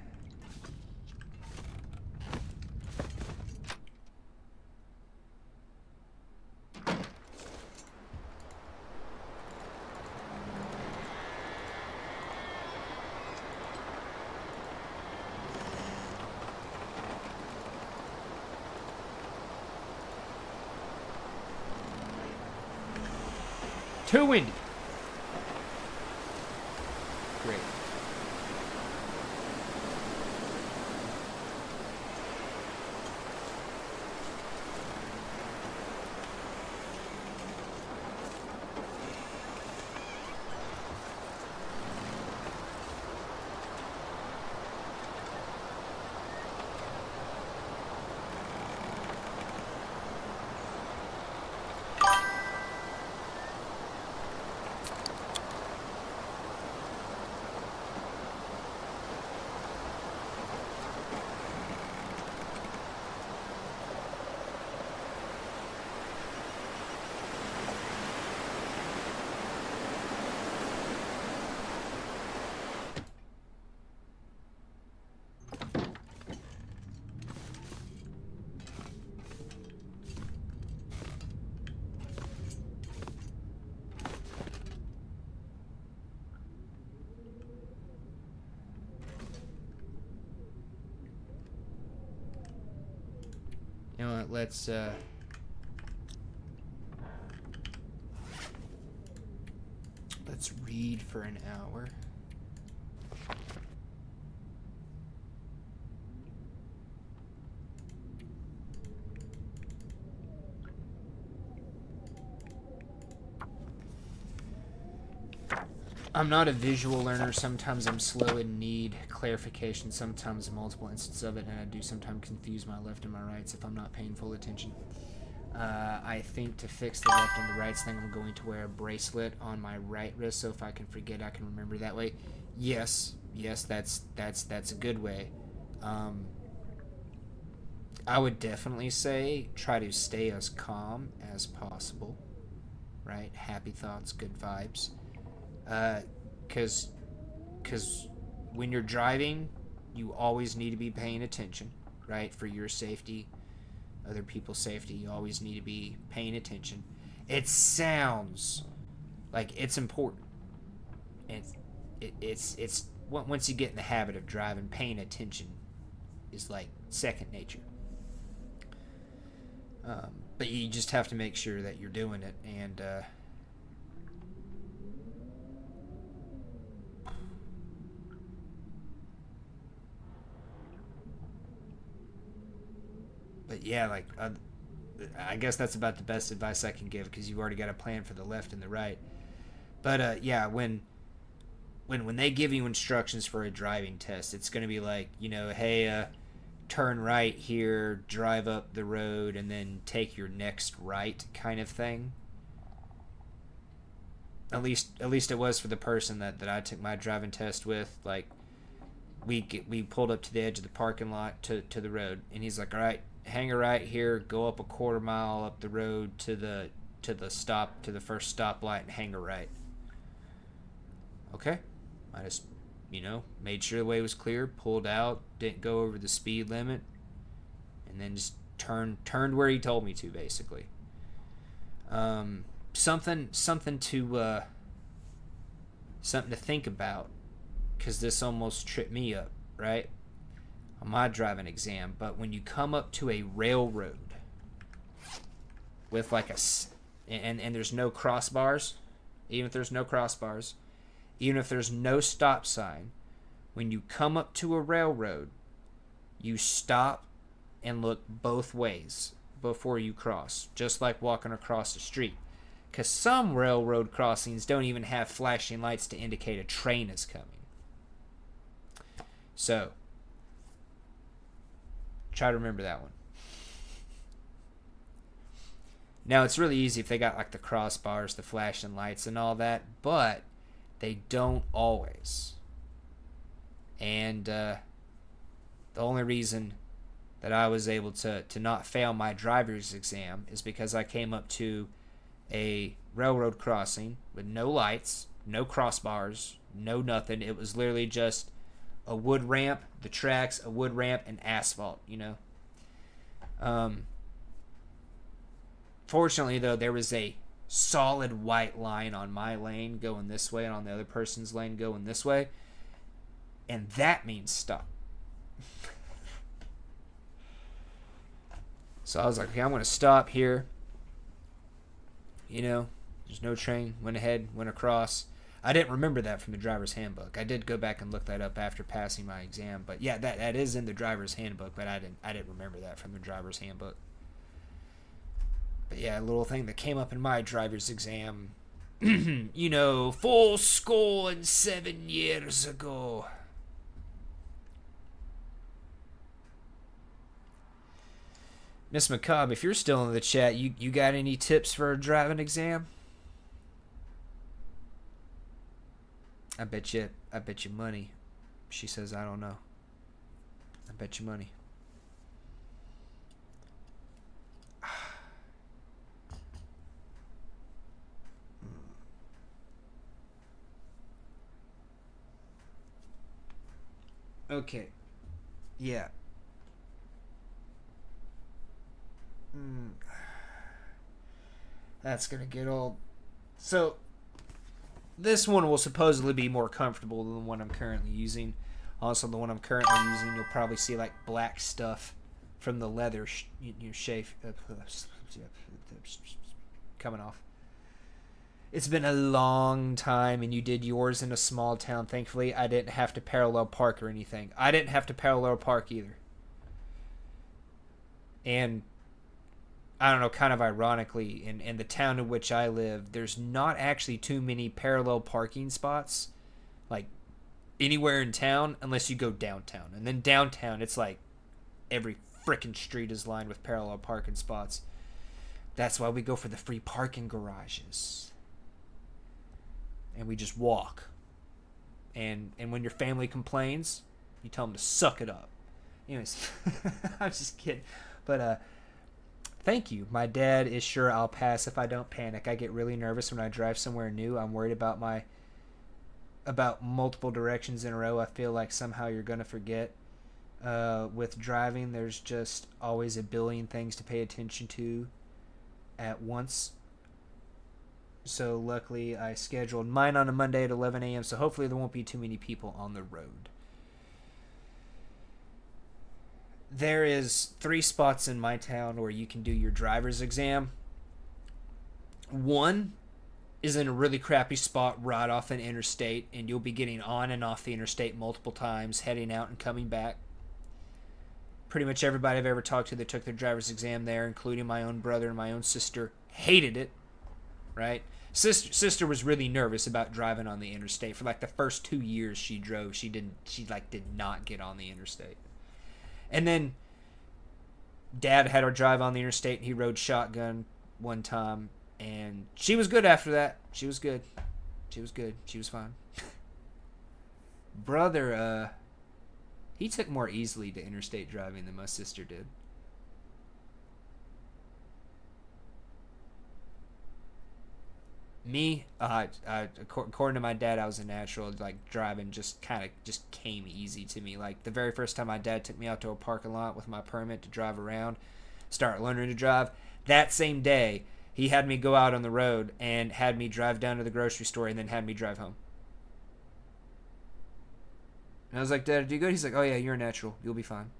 Too windy. Great. You know what, let's read for an hour. I'm not a visual learner. Sometimes I'm slow and need clarification. Sometimes multiple instances of it, and I do sometimes confuse my left and my rights if I'm not paying full attention. I think to fix the left and the right thing, I'm going to wear a bracelet on my right wrist, so if I can forget, I can remember that way. Yes, that's a good way. I would definitely say try to stay as calm as possible, right? Happy thoughts, good vibes. Because when you're driving, you always need to be paying attention, right? For your safety, other people's safety, you always need to be paying attention. It sounds like it's important. It's once you get in the habit of driving, paying attention is like second nature. But you just have to make sure that you're doing it, and but yeah, like I guess that's about the best advice I can give, because you've already got a plan for the left and the right. But yeah, when they give you instructions for a driving test, it's going to be like, hey, turn right here, drive up the road, and then take your next right, kind of thing. At least it was for the person that I took my driving test with. Like, we pulled up to the edge of the parking lot to the road, and he's like, all right, hang a right here, go up a quarter mile up the road to the first stoplight, and hang a right. Okay, I just made sure the way was clear, pulled out, didn't go over the speed limit, and then just turned where he told me to, basically. Something to think about, because this almost tripped me up, right, on my driving exam. But when you come up to a railroad with like and there's no crossbars, even if there's no stop sign, when you come up to a railroad, you stop and look both ways before you cross, just like walking across the street. Because some railroad crossings don't even have flashing lights to indicate a train is coming. So, try to remember that one. Now, it's really easy if they got like the crossbars, the flashing lights, and all that, but they don't always. And the only reason that I was able to not fail my driver's exam is because I came up to a railroad crossing with no lights, no crossbars, no nothing. It was literally just a wood ramp, the tracks, a wood ramp, and asphalt, Fortunately, though, there was a solid white line on my lane going this way and on the other person's lane going this way, and that means stop. So I was like, okay, I'm going to stop here. There's no train. Went ahead, went across. I didn't remember that from the driver's handbook. I did go back and look that up after passing my exam, but yeah, that is in the driver's handbook, but I didn't remember that from the driver's handbook. But yeah, a little thing that came up in my driver's exam, 7 years ago. Miss McCobb, if you're still in the chat, you got any tips for a driving exam? I bet you money. She says, I don't know. I bet you money. Okay. Yeah. That's gonna get old. So, this one will supposedly be more comfortable than the one I'm currently using. Also, the one I'm currently using, you'll probably see like black stuff from the leather shave coming off. It's been a long time, and you did yours in a small town. Thankfully, I didn't have to parallel park or anything. I didn't have to parallel park either. And I don't know, kind of ironically, in the town in which I live, there's not actually too many parallel parking spots, like anywhere in town, unless you go downtown. And then downtown, it's like every frickin' street is lined with parallel parking spots. That's why we go for the free parking garages. And we just walk. And when your family complains, you tell them to suck it up. Anyways, I'm just kidding. But thank you. My dad is sure I'll pass if I don't panic. I get really nervous when I drive somewhere new. I'm worried about multiple directions in a row. I feel like somehow you're gonna forget. With driving, there's just always a billion things to pay attention to at once. So luckily I scheduled mine on a Monday at 11 a.m. So hopefully there won't be too many people on the road. There is 3 spots in my town where you can do your driver's exam. One is in a really crappy spot right off an interstate, and you'll be getting on and off the interstate multiple times, heading out and coming back. Pretty much everybody I've ever talked to that took their driver's exam there, including my own brother and my own sister, hated it. Right? Sister was really nervous about driving on the interstate. For like the first 2 years she drove, she did not get on the interstate. And then Dad had her drive on the interstate, and he rode shotgun one time, and she was good after that. She was good. She was fine. Brother, he took more easily to interstate driving than my sister did. Me, according to my dad, I was a natural. Like, driving just came easy to me. Like, the very first time my dad took me out to a parking lot with my permit to drive around, start learning to drive, that same day, he had me go out on the road and had me drive down to the grocery store and then had me drive home. And I was like, Dad, do you good? He's like, oh yeah, you're a natural. You'll be fine.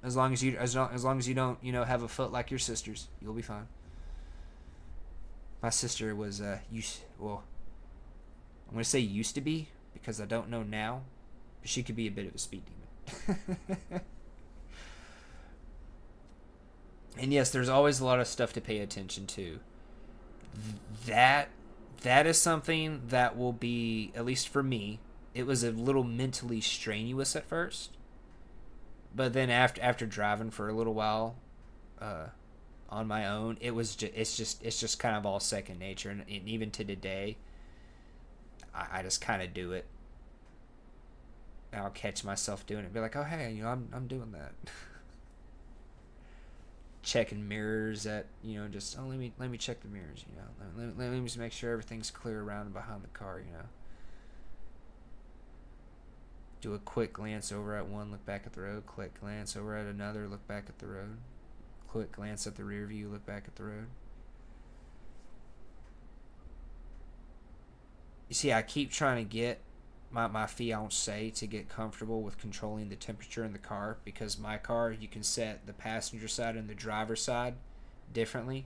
As long as you don't, have a foot like your sister's, you'll be fine. My sister was I'm going to say used to be, because I don't know now, but she could be a bit of a speed demon. And yes, there's always a lot of stuff to pay attention to. That is something that will be, at least for me, it was a little mentally strenuous at first. But then after driving for a little while, on my own, it's just kind of all second nature, and even to today, I just kind of do it. And I'll catch myself doing it, and be like, oh hey, I'm doing that. Checking mirrors at just let me check the mirrors, let me just make sure everything's clear around and behind the car, Do a quick glance over at one, look back at the road, quick glance over at another, look back at the road. Quick glance at the rear view, look back at the road. You see, I keep trying to get my fiance to get comfortable with controlling the temperature in the car, because my car, you can set the passenger side and the driver's side differently,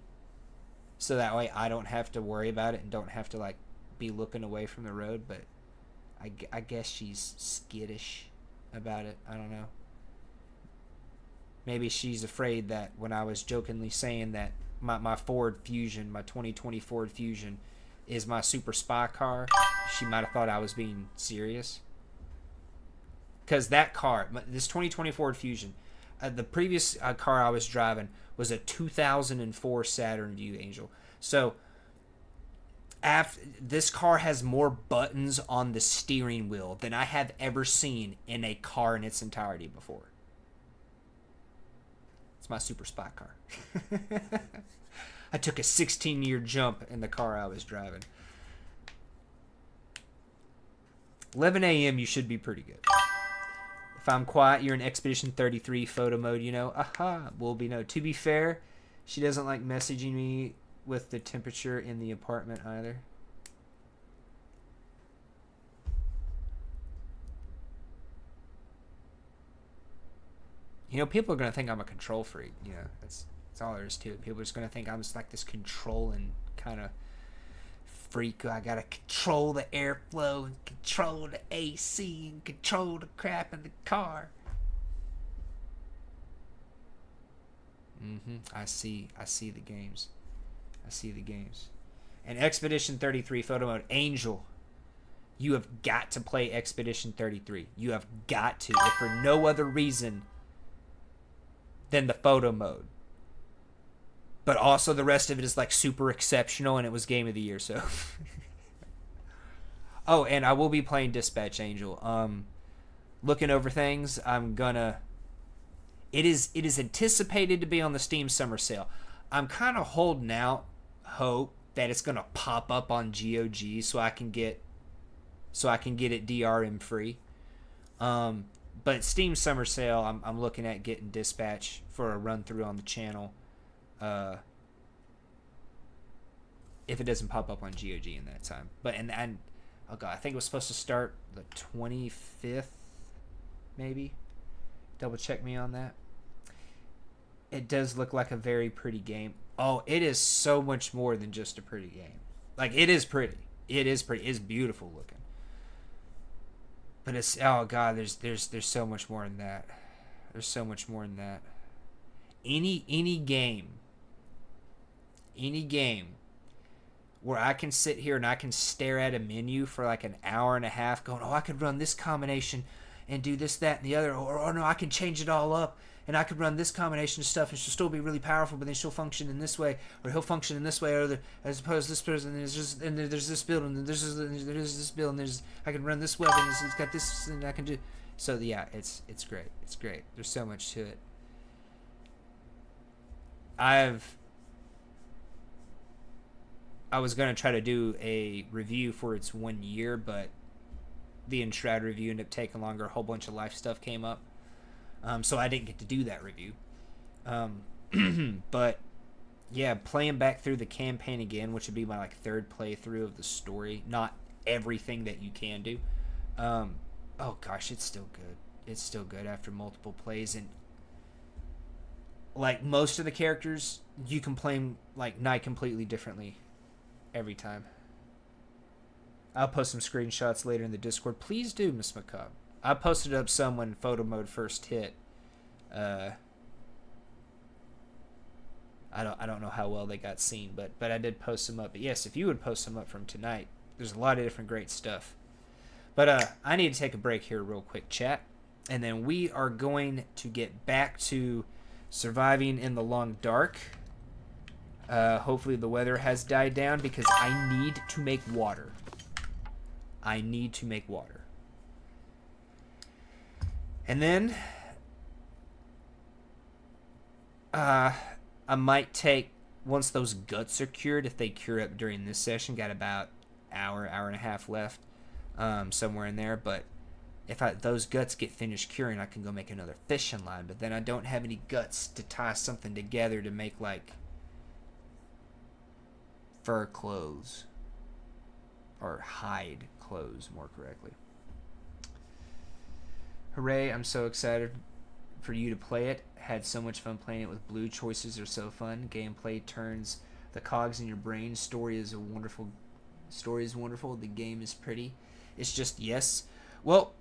so that way I don't have to worry about it and don't have to be looking away from the road. But I guess she's skittish about it. I don't know. Maybe she's afraid that when I was jokingly saying that my Ford Fusion, my 2020 Ford Fusion, is my super spy car, she might have thought I was being serious. Because that car, this 2020 Ford Fusion, the previous car I was driving was a 2004 Saturn View Angel. So this car has more buttons on the steering wheel than I have ever seen in a car in its entirety before. My super spy car. I took a 16-year jump in the car I was driving. 11 a.m. you should be pretty good. If I'm quiet, you're in Expedition 33 photo mode, Aha, will be no. To be fair, she doesn't like messaging me with the temperature in the apartment either. People are going to think I'm a control freak. That's all there is to it. People are just going to think I'm just like this controlling kind of freak. I got to control the airflow and control the AC and control the crap in the car. I see the games. I see the games. And Expedition 33 photo mode, Angel. You have got to play Expedition 33. You have got to, if for no other reason than the photo mode. But also the rest of it is like super exceptional, and it was Game of the Year, so. Oh, and I will be playing Dispatch Angel. Looking over things, I'm gonna. It is anticipated to be on the Steam Summer Sale. I'm kind of holding out hope that it's gonna pop up on GOG so I can get it DRM free. But Steam Summer Sale, I'm looking at getting Dispatch for a run through on the channel. If it doesn't pop up on GOG in that time. But and oh god, I think it was supposed to start the 25th, maybe. Double check me on that. It does look like a very pretty game. Oh, it is so much more than just a pretty game. Like, it is pretty. It is pretty. It's beautiful looking. But it's, oh god, there's so much more than that. There's so much more than that. Any game where I can sit here and I can stare at a menu for like an hour and a half going, oh, I could run this combination and do this, that, and the other, or oh no, I can change it all up and I could run this combination of stuff and she'll still be really powerful, but then she'll function in this way, or he'll function in this way, or as opposed to this person, and there's this build, and there's this build, and there's, I can run this weapon, it's got this, and I can do. So yeah, it's great. It's great. There's so much to it. I was going to try to do a review for its 1 year, but the Enshroud review ended up taking longer. A whole bunch of life stuff came up. So I didn't get to do that review. But yeah, playing back through the campaign again, which would be my like third playthrough of the story. Not everything that you can do. Oh gosh, it's still good. It's still good after multiple plays, and like most of the characters, you can play them like nigh completely differently every time. I'll post some screenshots later in the Discord. Please do, Miss Macabre. I posted up some when photo mode first hit. I don't know how well they got seen, but I did post them up. But yes, if you would post them up from tonight, there's a lot of different great stuff. But I need to take a break here real quick, chat. And then we are going to get back to surviving in the long dark. Hopefully the weather has died down because I need to make water. I need to make water. And then I might take, once those guts are cured, if they cure up during this session, got about hour and a half left, somewhere in there. But if those guts get finished curing, I can go make another fishing line. But then I don't have any guts to tie something together to make like fur clothes, or hide clothes more correctly. Hooray, I'm so excited for you to play it. Had so much fun playing it with Blue. Choices are so fun. Gameplay turns the cogs in your brain. Story is wonderful. The game is pretty. It's just, yes. Well,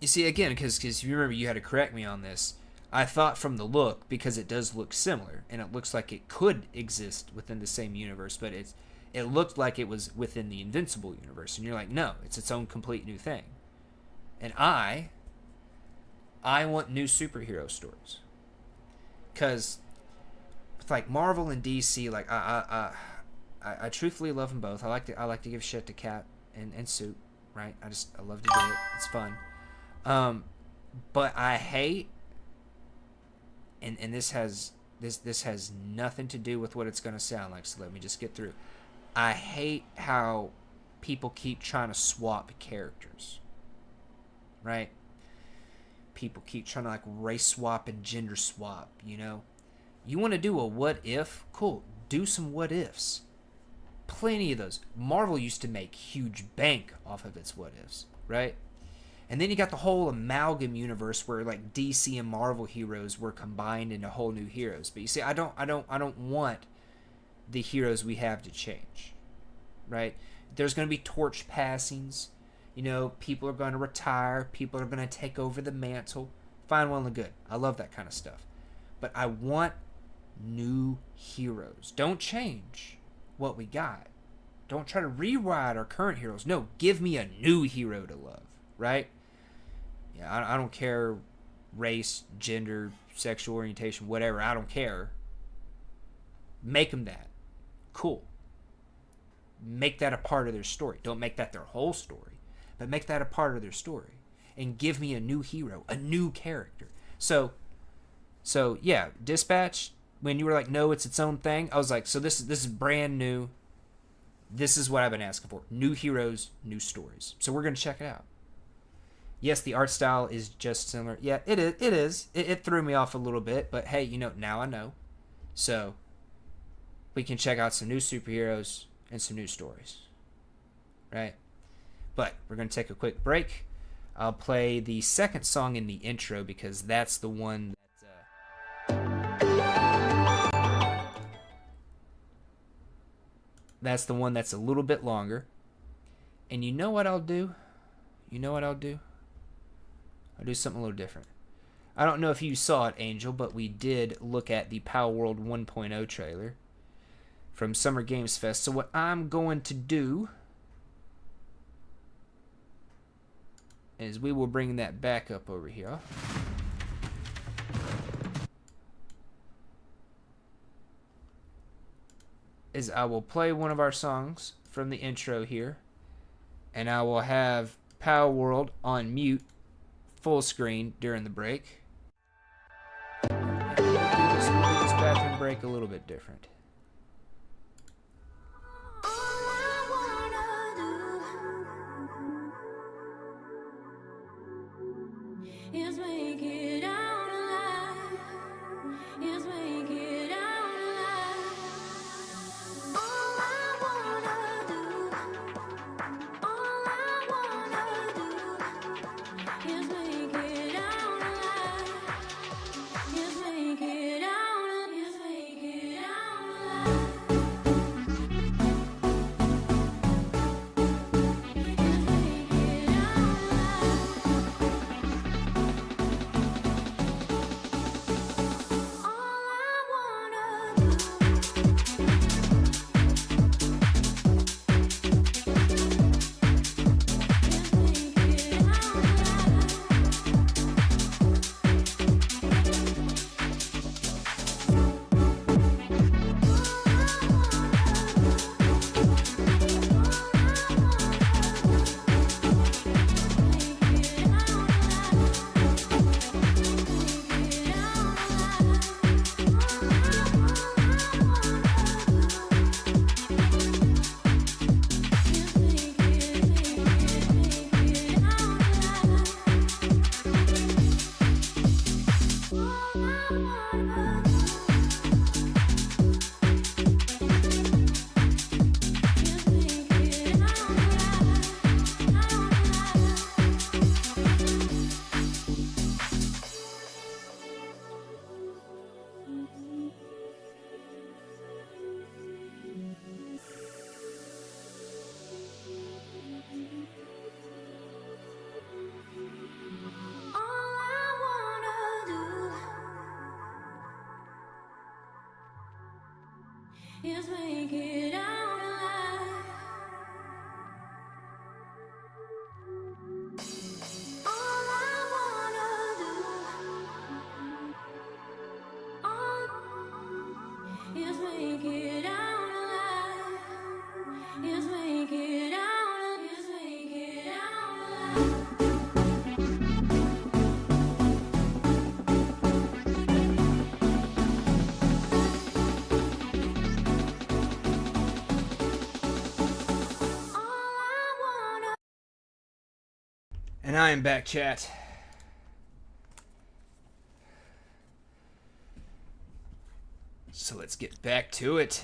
you see, again, because you remember you had to correct me on this. I thought from the look, because it does look similar, and it looks like it could exist within the same universe, but it looked like it was within the Invincible universe. And you're like, no, it's its own complete new thing. And I want new superhero stories. Because with like Marvel and DC, like I truthfully love them both. I like to give shit to Cap and Suit, right? I love to do it. It's fun. But I hate, and this has nothing to do with what it's gonna sound like, so let me just get through. I hate how people keep trying to swap characters. Right? People keep trying to like race swap and gender swap, you know? You want to do a what if? Cool. Do some what ifs. Plenty of those. Marvel used to make huge bank off of its what ifs, right? And then you got the whole amalgam universe where like DC and Marvel heroes were combined into whole new heroes. But you see, I don't want the heroes we have to change, right? There's going to be torch passings. You know, people are going to retire. People are going to take over the mantle. Fine, well, and good. I love that kind of stuff. But I want new heroes. Don't change what we got. Don't try to rewrite our current heroes. No, give me a new hero to love, right? Yeah, I don't care race, gender, sexual orientation, whatever. I don't care. Make them that. Cool. Make that a part of their story. Don't make that their whole story, but make that a part of their story. And give me a new hero, a new character. So yeah, Dispatch, when you were like, no, it's its own thing, I was like, so this is brand new. This is what I've been asking for. New heroes, new stories. So we're going to check it out. Yes, the art style is just similar. Yeah, it is. It threw me off a little bit, but hey, now I know. So we can check out some new superheroes and some new stories. Right? But we're going to take a quick break. I'll play the second song in the intro because that's the one that's a little bit longer. And you know what I'll do? I'll do something a little different. I don't know if you saw it, Angel, but we did look at the Palworld 1.0 trailer from Summer Games Fest. So what I'm going to do is we will bring that back up over here. Is I will play one of our songs from the intro here, and I will have Palworld on mute, full screen during the break. And we'll do this bathroom break a little bit different. Is make it out alive. Is make it out alive. All I wanna do is make it out alive. Is make it out. Is make it out alive. Is make it out alive. All I wanna do is make it out alive. Is make it out. Is make it out alive. And I am back, chat. So let's get back to it.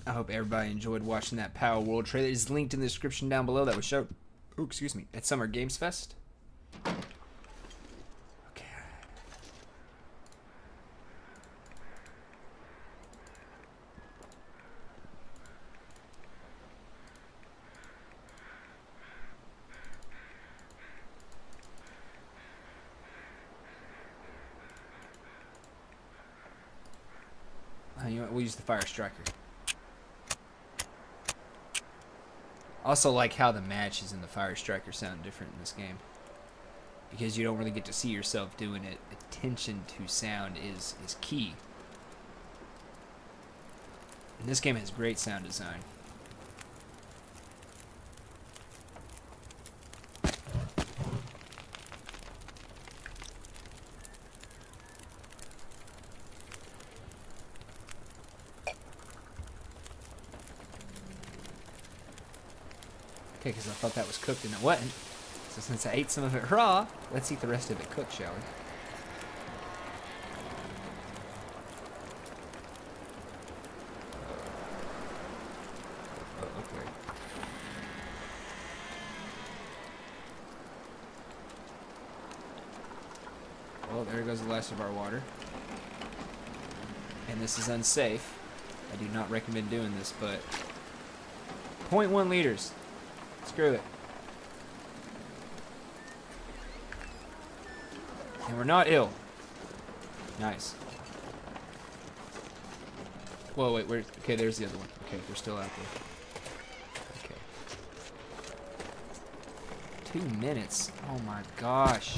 I hope everybody enjoyed watching that Palworld trailer. It's linked in the description down below. That was showed, at Summer Games Fest. Okay. we'll use the fire striker. Also like how the matches in the fire striker sound different in this game, because you don't really get to see yourself doing it. Attention to sound is key. And this game has great sound design. Okay, because I thought that was cooked and it wasn't. So since I ate some of it raw, let's eat the rest of it cooked, shall we? Okay. Well, there goes the last of our water. And this is unsafe. I do not recommend doing this, but 0.1 liters. Screw it. And we're not ill. Nice. Whoa, wait, where? Okay, there's the other one. Okay, they're still out there. Okay. 2 minutes. Oh my gosh.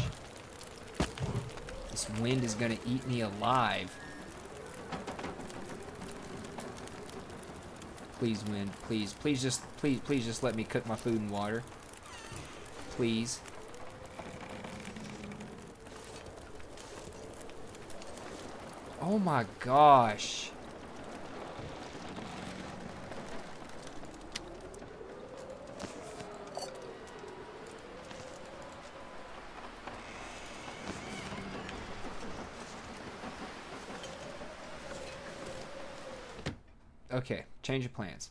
This wind is gonna eat me alive. Please, wind. Please, please just let me cook my food and water. Please. Oh my gosh. Okay, change of plans.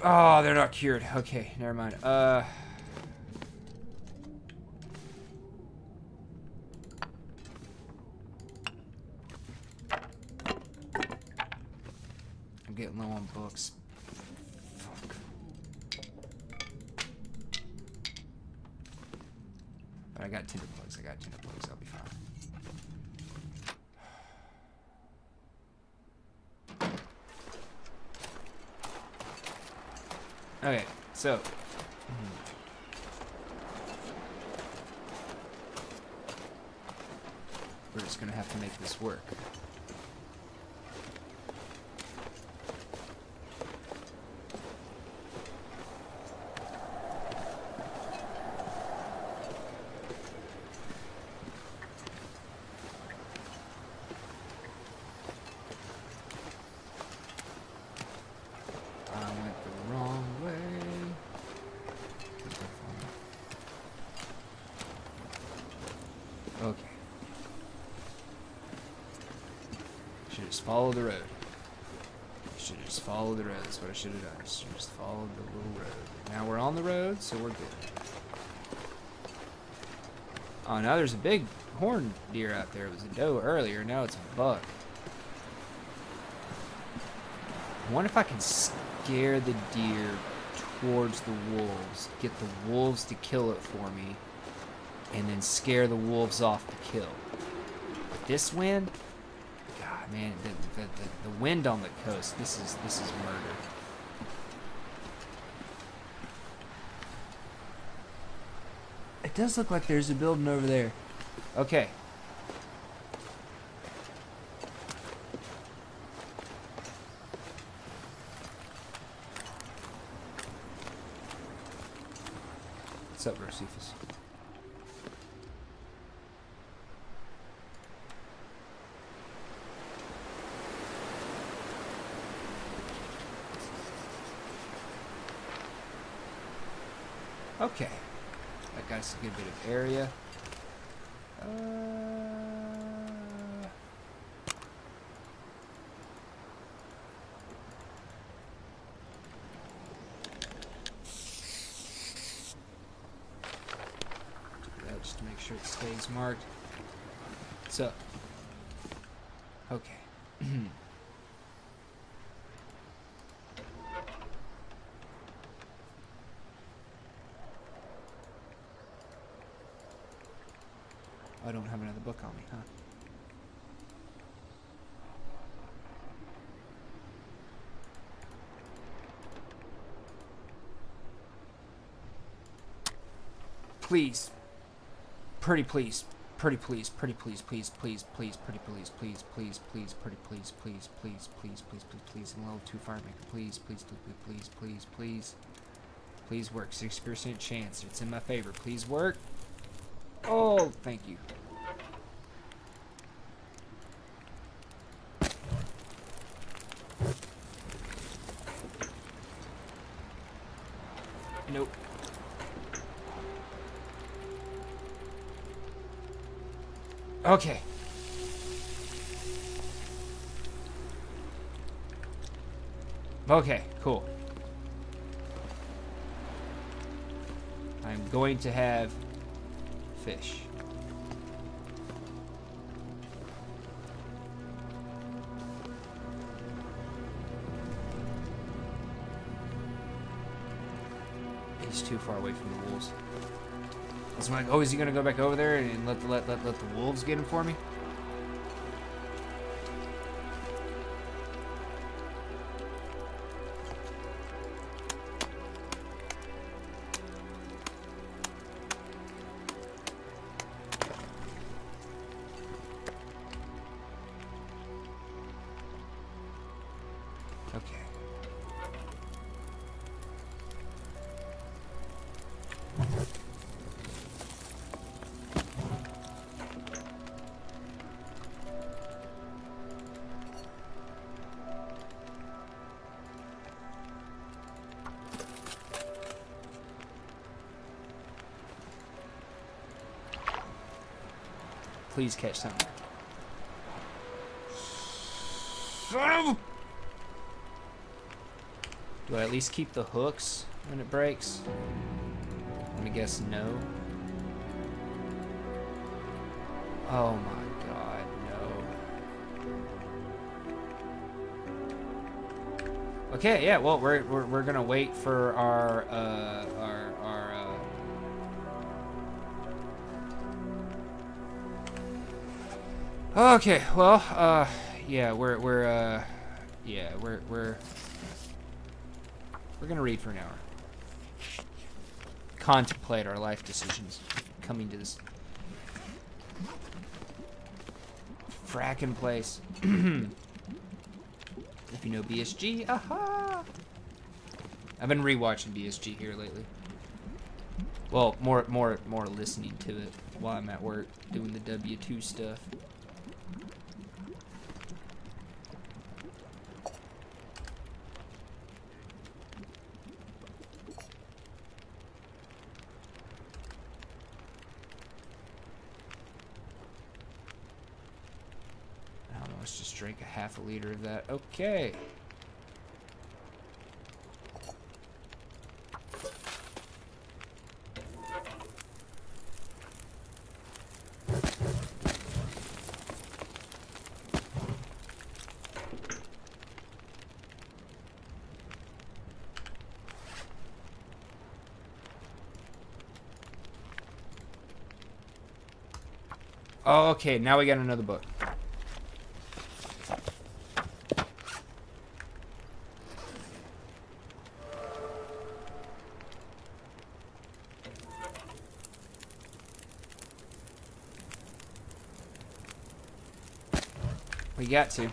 Oh, they're not cured. Okay, never mind. I'm getting low on books. Fuck. But I got tinder plugs. I'll be fine. Okay, so we're just gonna have to make this work. Okay. Should just follow the road. Should just follow the road. That's what I should have done. Should just follow the little road. Now we're on the road, so we're good. Oh, now there's a big horned deer out there. It was a doe earlier. Now it's a buck. I wonder if I can scare the deer towards the wolves. Get the wolves to kill it for me. And then scare the wolves off to kill. But this wind, God, man, the wind on the coast. This is murder. It does look like there's a building over there. Okay. What's up, Rosifus? Okay, that got us a good bit of area. Do that just to make sure it stays marked. So, okay. I don't have another book on me, huh? Please. Pretty please. Pretty please. Pretty please. Please. Please. Please. Pretty please. Please. Please. Please. Pretty please. Please. Please. Please. Please. Please. Please. And level 2 fire maker. Please. Please. Please. Please. Please. Please. Please work. 60% chance. It's in my favor. Please work. Oh, thank you. Nope. Okay. Okay, cool. I'm going to have fish. He's too far away from the wolves. I was like, oh, is he gonna go back over there and let the wolves get him for me? Okay. Please catch something. Do I at least keep the hooks when it breaks? I'm gonna guess no. Oh my god, no. Okay, yeah, well we're gonna wait for our okay, well, yeah, we're gonna read for an hour. Contemplate our life decisions coming to this frackin' place. If you know BSG, aha! I've been rewatching BSG here lately. Well, more listening to it while I'm at work doing the W2 stuff. Let's just drink a half a liter of that. Okay. Oh, okay, now we got another book. We got to.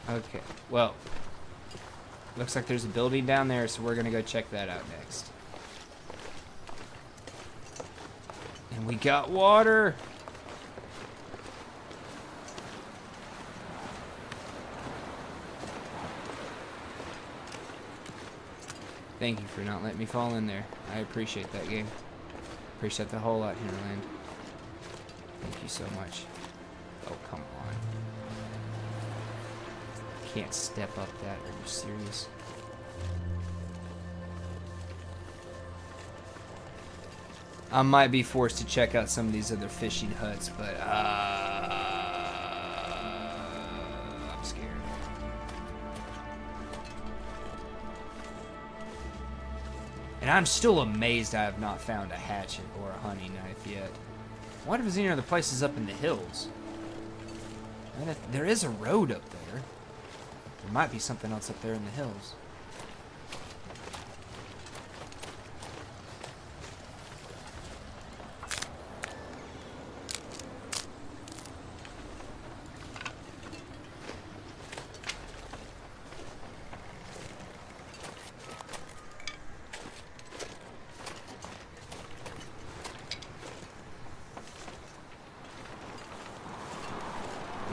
Okay, well, looks like there's a building down there, so we're gonna go check that out next. And we got water! Thank you for not letting me fall in there. I appreciate that, game. Appreciate the whole lot, Hinterland. Thank you so much. Oh, come on. Can't step up that. Are you serious? I might be forced to check out some of these other fishing huts, but I'm scared. And I'm still amazed I have not found a hatchet or a hunting knife yet. I wonder if there's any other places up in the hills. And if there is a road up there, there might be something else up there in the hills.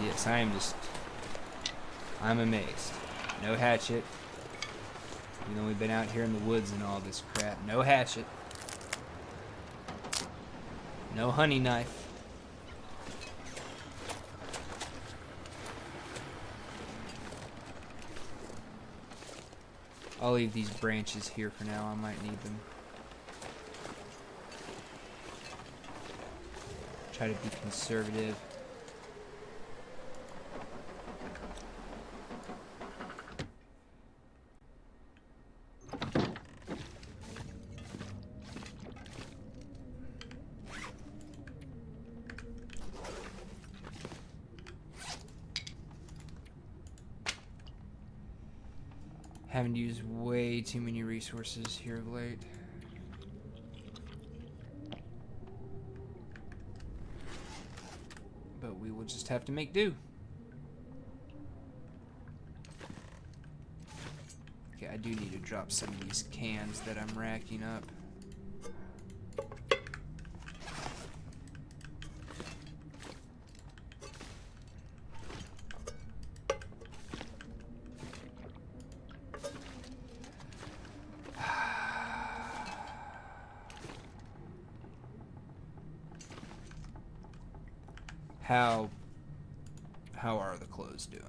Yes, I'm amazed. No hatchet. Even though we've been out here in the woods and all this crap. No hatchet. No hunting knife. I'll leave these branches here for now. I might need them. Try to be conservative. Haven't used way too many resources here of late. But we will just have to make do. Okay, I do need to drop some of these cans that I'm racking up. How are the clothes doing?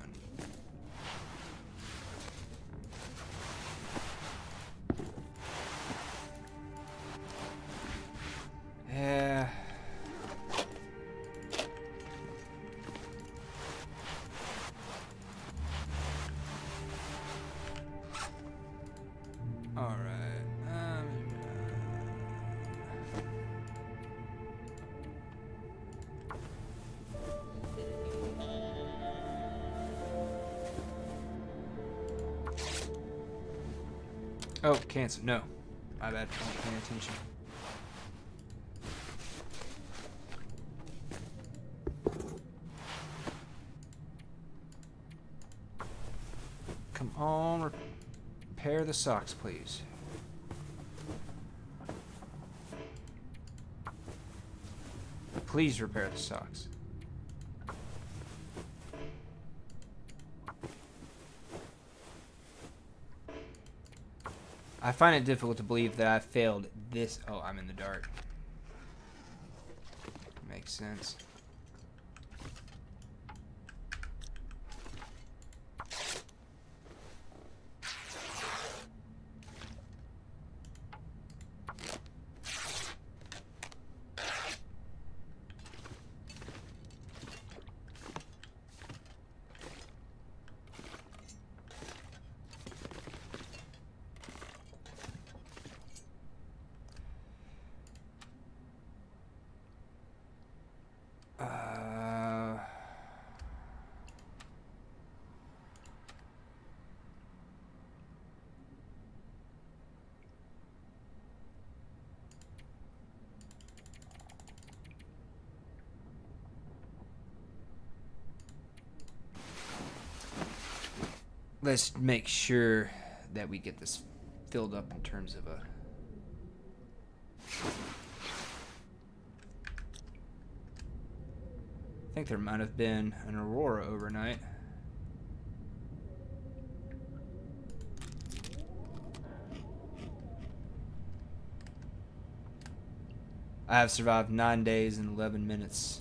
Yeah. All right. Oh, cancel. No. My bad. I wasn't paying attention. Come on, repair the socks, please. Please repair the socks. I find it difficult to believe that I failed this. Oh, I'm in the dark. Makes sense. Let's make sure that we get this filled up in terms of a... I think there might have been an aurora overnight. I have survived 9 days and 11 minutes.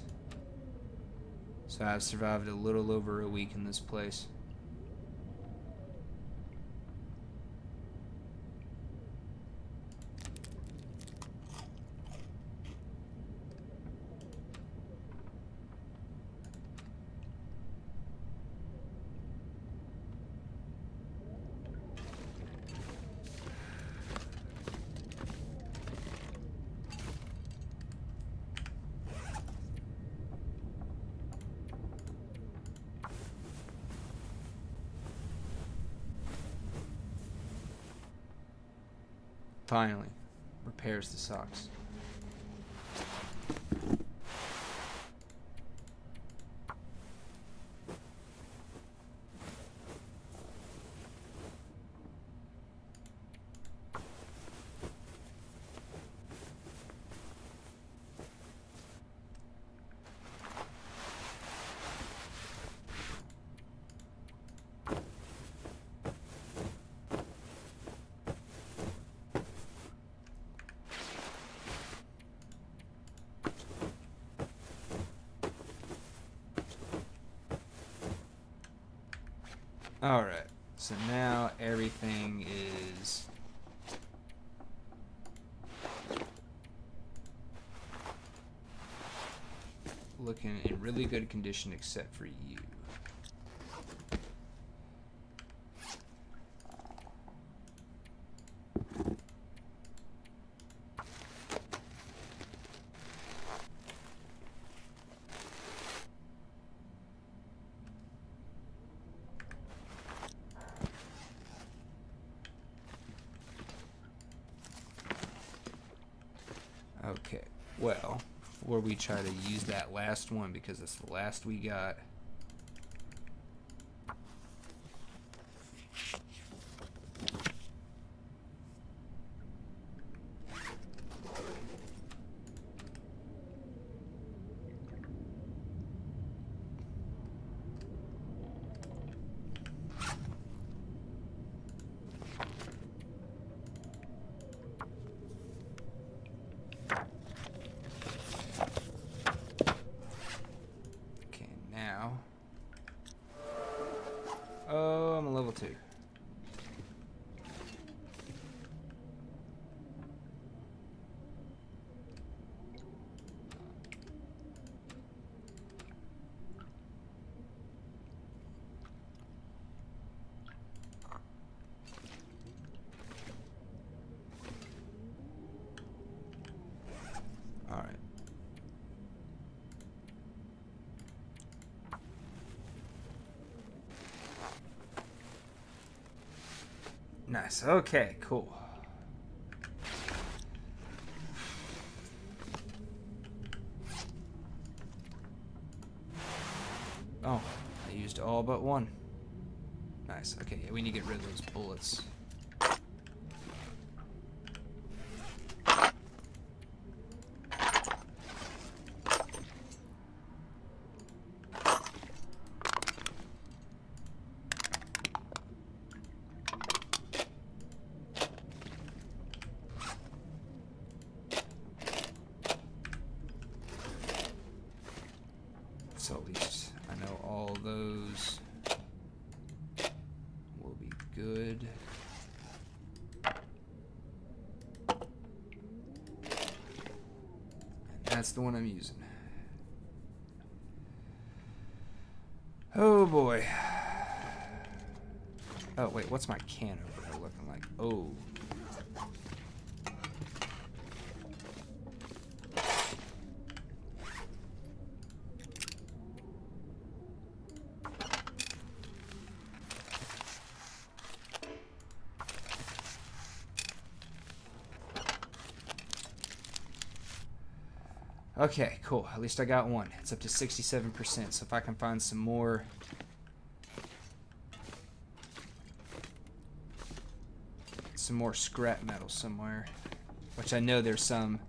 So I've survived a little over a week in this place. Finally, repairs the socks. Alright, so now everything is looking in really good condition except for you. Okay, well, before we try to use that last one, because it's the last we got. Oh, I'm a level 2. All right. Nice. Okay, cool. Oh, I used all but one. Nice. Okay, yeah, we need to get rid of those bullets. So at least I know all those will be good. And that's the one I'm using. Oh boy. Oh wait, what's my can opener looking like? Oh. Okay, cool. At least I got one. It's up to 67%. So if I can find some more scrap metal somewhere, which I know there's some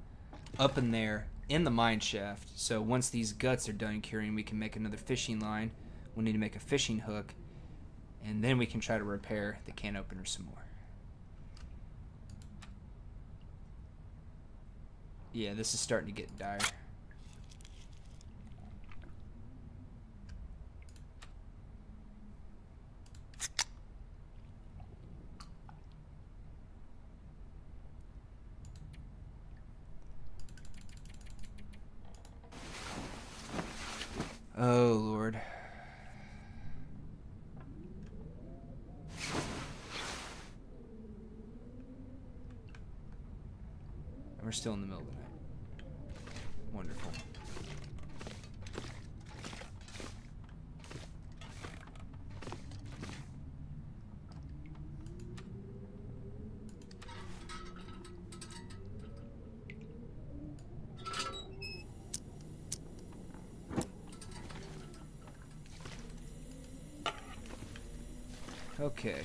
up in there in the mine shaft. So once these guts are done curing, we can make another fishing line. We'll need to make a fishing hook, and then we can try to repair the can opener some more. Yeah, this is starting to get dire. Oh, Lord. And we're still in the middle of the night. Wonderful. Okay,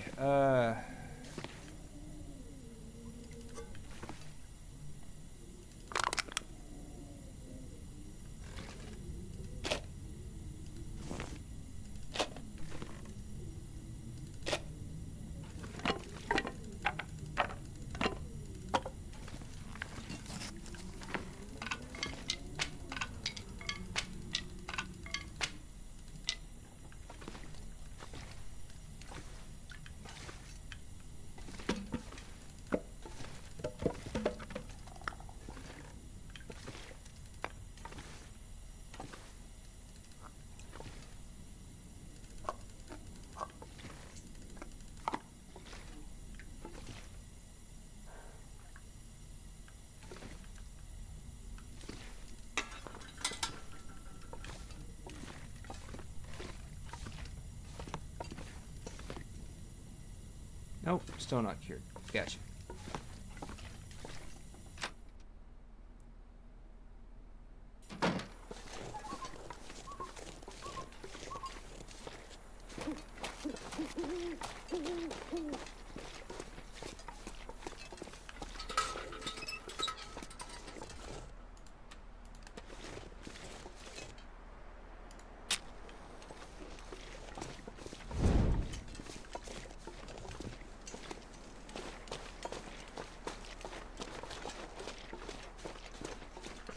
nope, still not cured. Gotcha.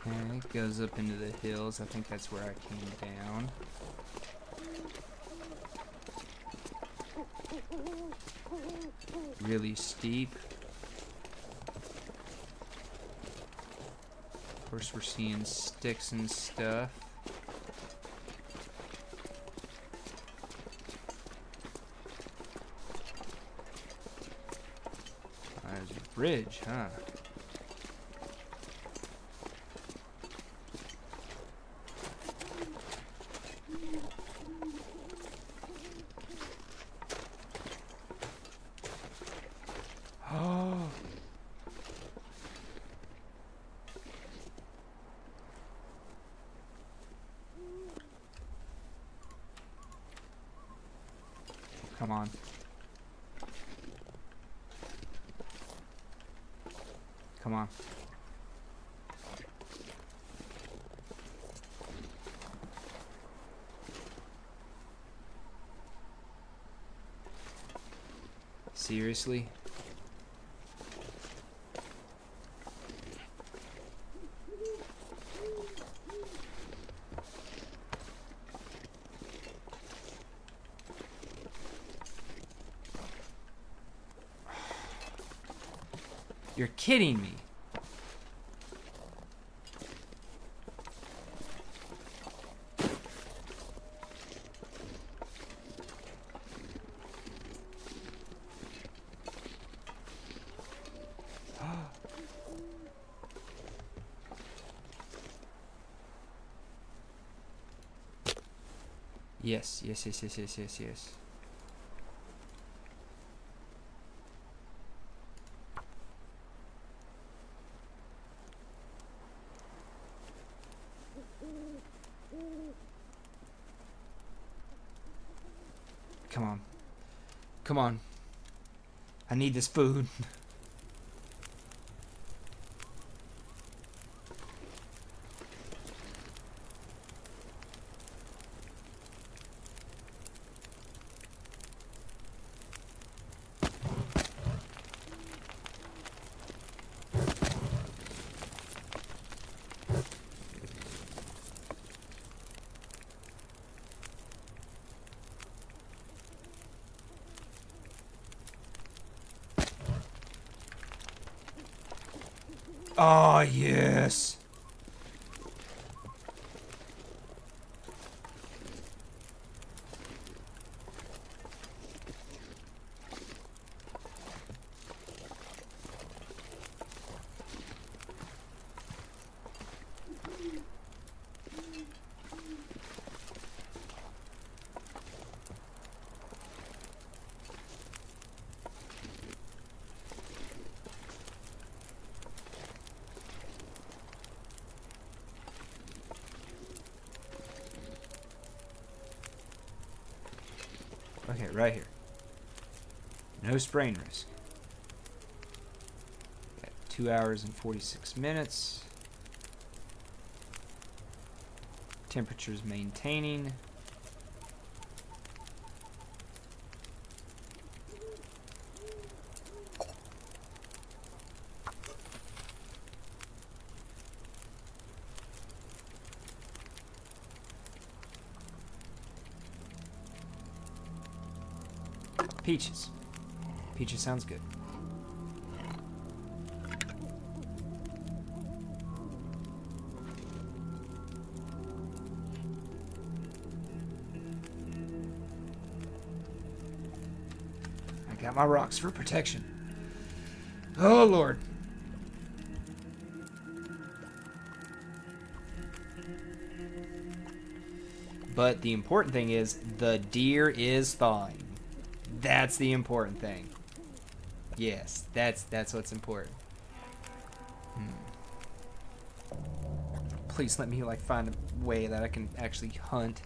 Okay, it goes up into the hills. I think that's where I came down. Really steep. Of course, we're seeing sticks and stuff. There's a bridge, huh? Oh. Come on. Come on. Seriously? You're kidding me. Yes, yes, yes, yes, yes, yes, yes. Come on. Come on. I need this food. Oh, yes. Okay, right here. No sprain risk. Got 2 hours and 46 minutes. Temperature's maintaining. Peaches. Peaches sounds good. I got my rocks for protection. Oh, Lord. But the important thing is the deer is thawing. That's the important thing. Yes, that's what's important. Please let me like find a way that I can actually hunt.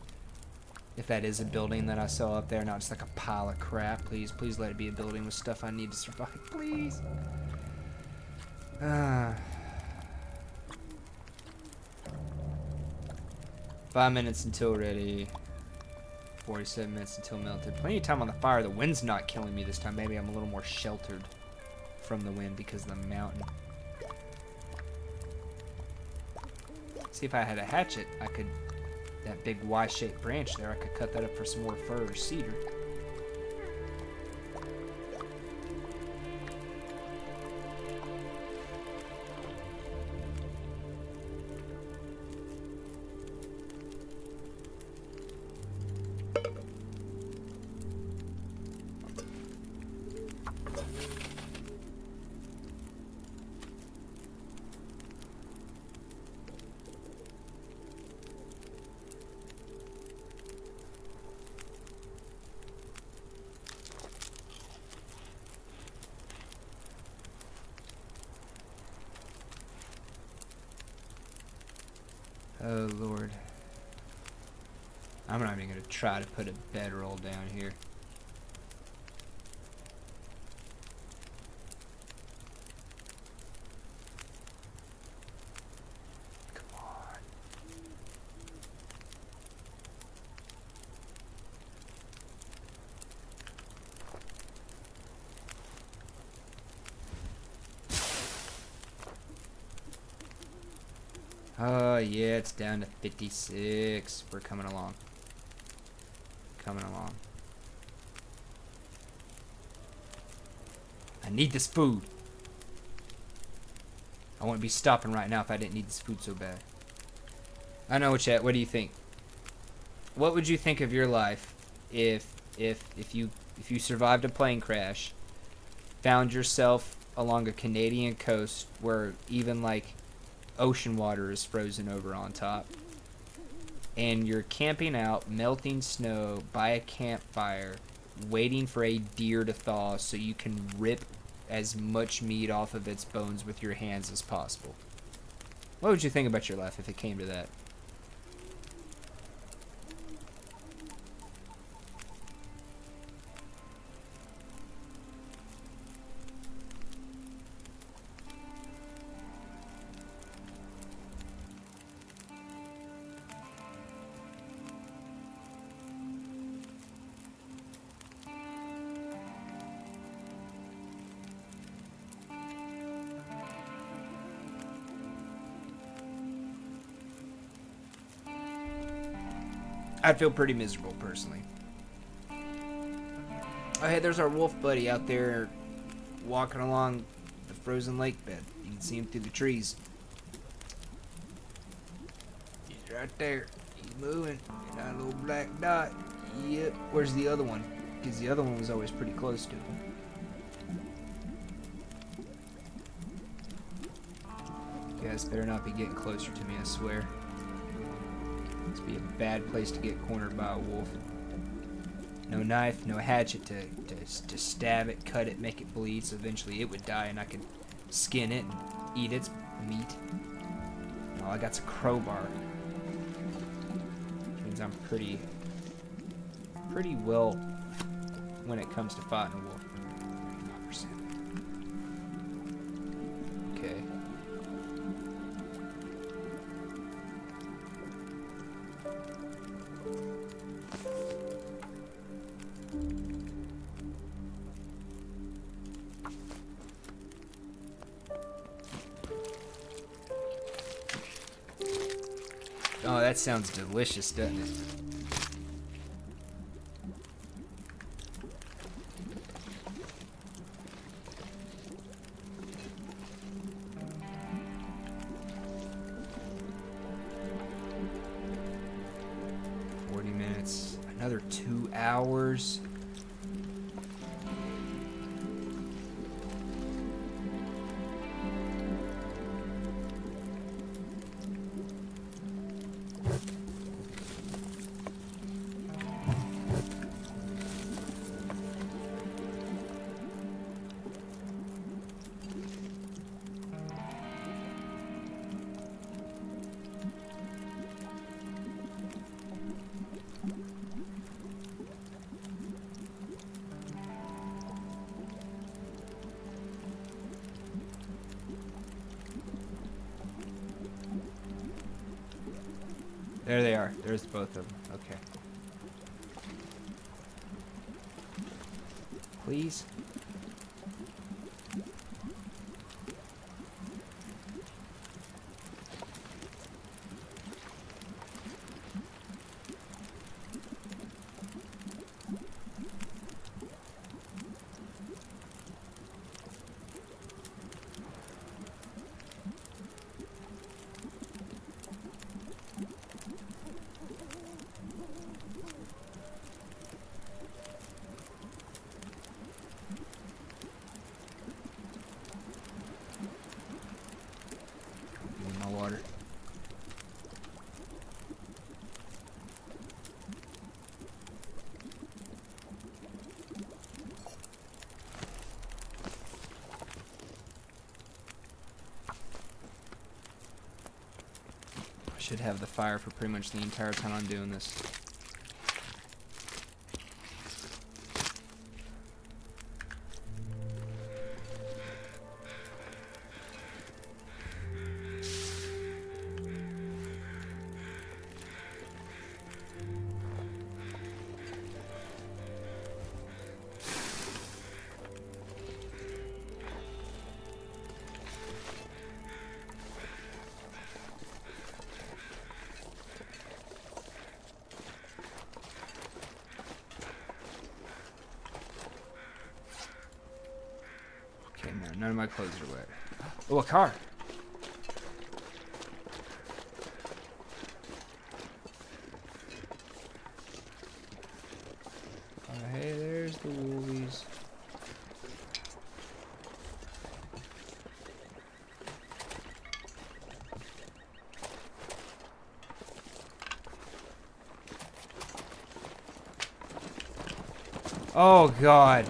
If that is a building that I saw up there, not just like a pile of crap. Please let it be a building with stuff I need to survive. Please. 5 minutes until ready. 47 minutes until melted. Plenty of time on the fire. The wind's not killing me this time. Maybe I'm a little more sheltered from the wind because of the mountain. See, if I had a hatchet, I could... That big Y-shaped branch there, I could cut that up for some more fir or cedar. Oh, Lord. I'm not even going to try to put a bedroll down here. Come on. Oh, yeah, it's down to 56. We're coming along. Coming along. I need this food. I wouldn't be stopping right now if I didn't need this food so bad. I know, chat. What do you think? What would you think of your life if you survived a plane crash, found yourself along a Canadian coast where even like ocean water is frozen over on top, and you're camping out, melting snow by a campfire, waiting for a deer to thaw so you can rip as much meat off of its bones with your hands as possible? What would you think about your life if it came to that? I'd feel pretty miserable, personally. Oh, hey, there's our wolf buddy out there walking along the frozen lake bed. You can see him through the trees. He's right there. He's moving. That little black dot. Yep. Where's the other one? Because the other one was always pretty close to him. You guys better not be getting closer to me, I swear. This would be a bad place to get cornered by a wolf. No knife, no hatchet to stab it, cut it, make it bleed, so eventually it would die and I could skin it and eat its meat. No, I got a crowbar. Which means I'm pretty well when it comes to fighting a wolf. 100%. Okay. Oh, that sounds delicious, doesn't it? Another 2 hours. There they are. There's both of them. Okay. Please. Water. I should have the fire for pretty much the entire time I'm doing this. Okay, no, none of my clothes are wet. Oh, a car! Oh, hey, there's the woolies. Oh, God.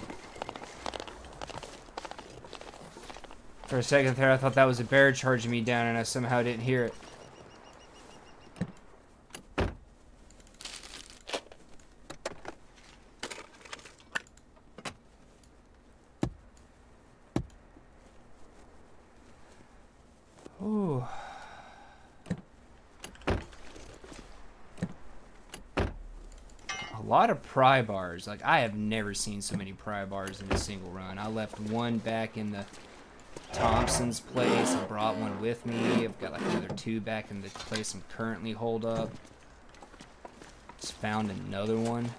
For a second there, I thought that was a bear charging me down, and I somehow didn't hear it. Ooh. A lot of pry bars. Like, I have never seen so many pry bars in a single run. I left one back in the Thompson's place. I brought one with me. I've got like another 2 back in the place I'm currently holed up. Just found another one.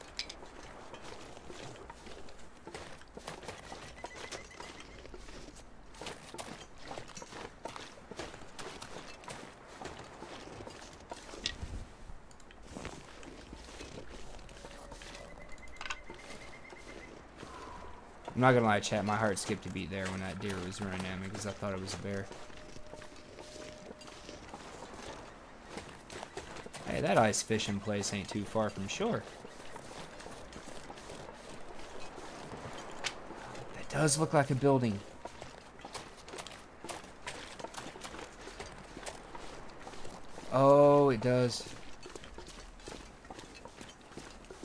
I'm not gonna lie, chat, my heart skipped a beat there when that deer was running at me because I thought it was a bear. Hey, that ice fishing place ain't too far from shore. That does look like a building. Oh, it does.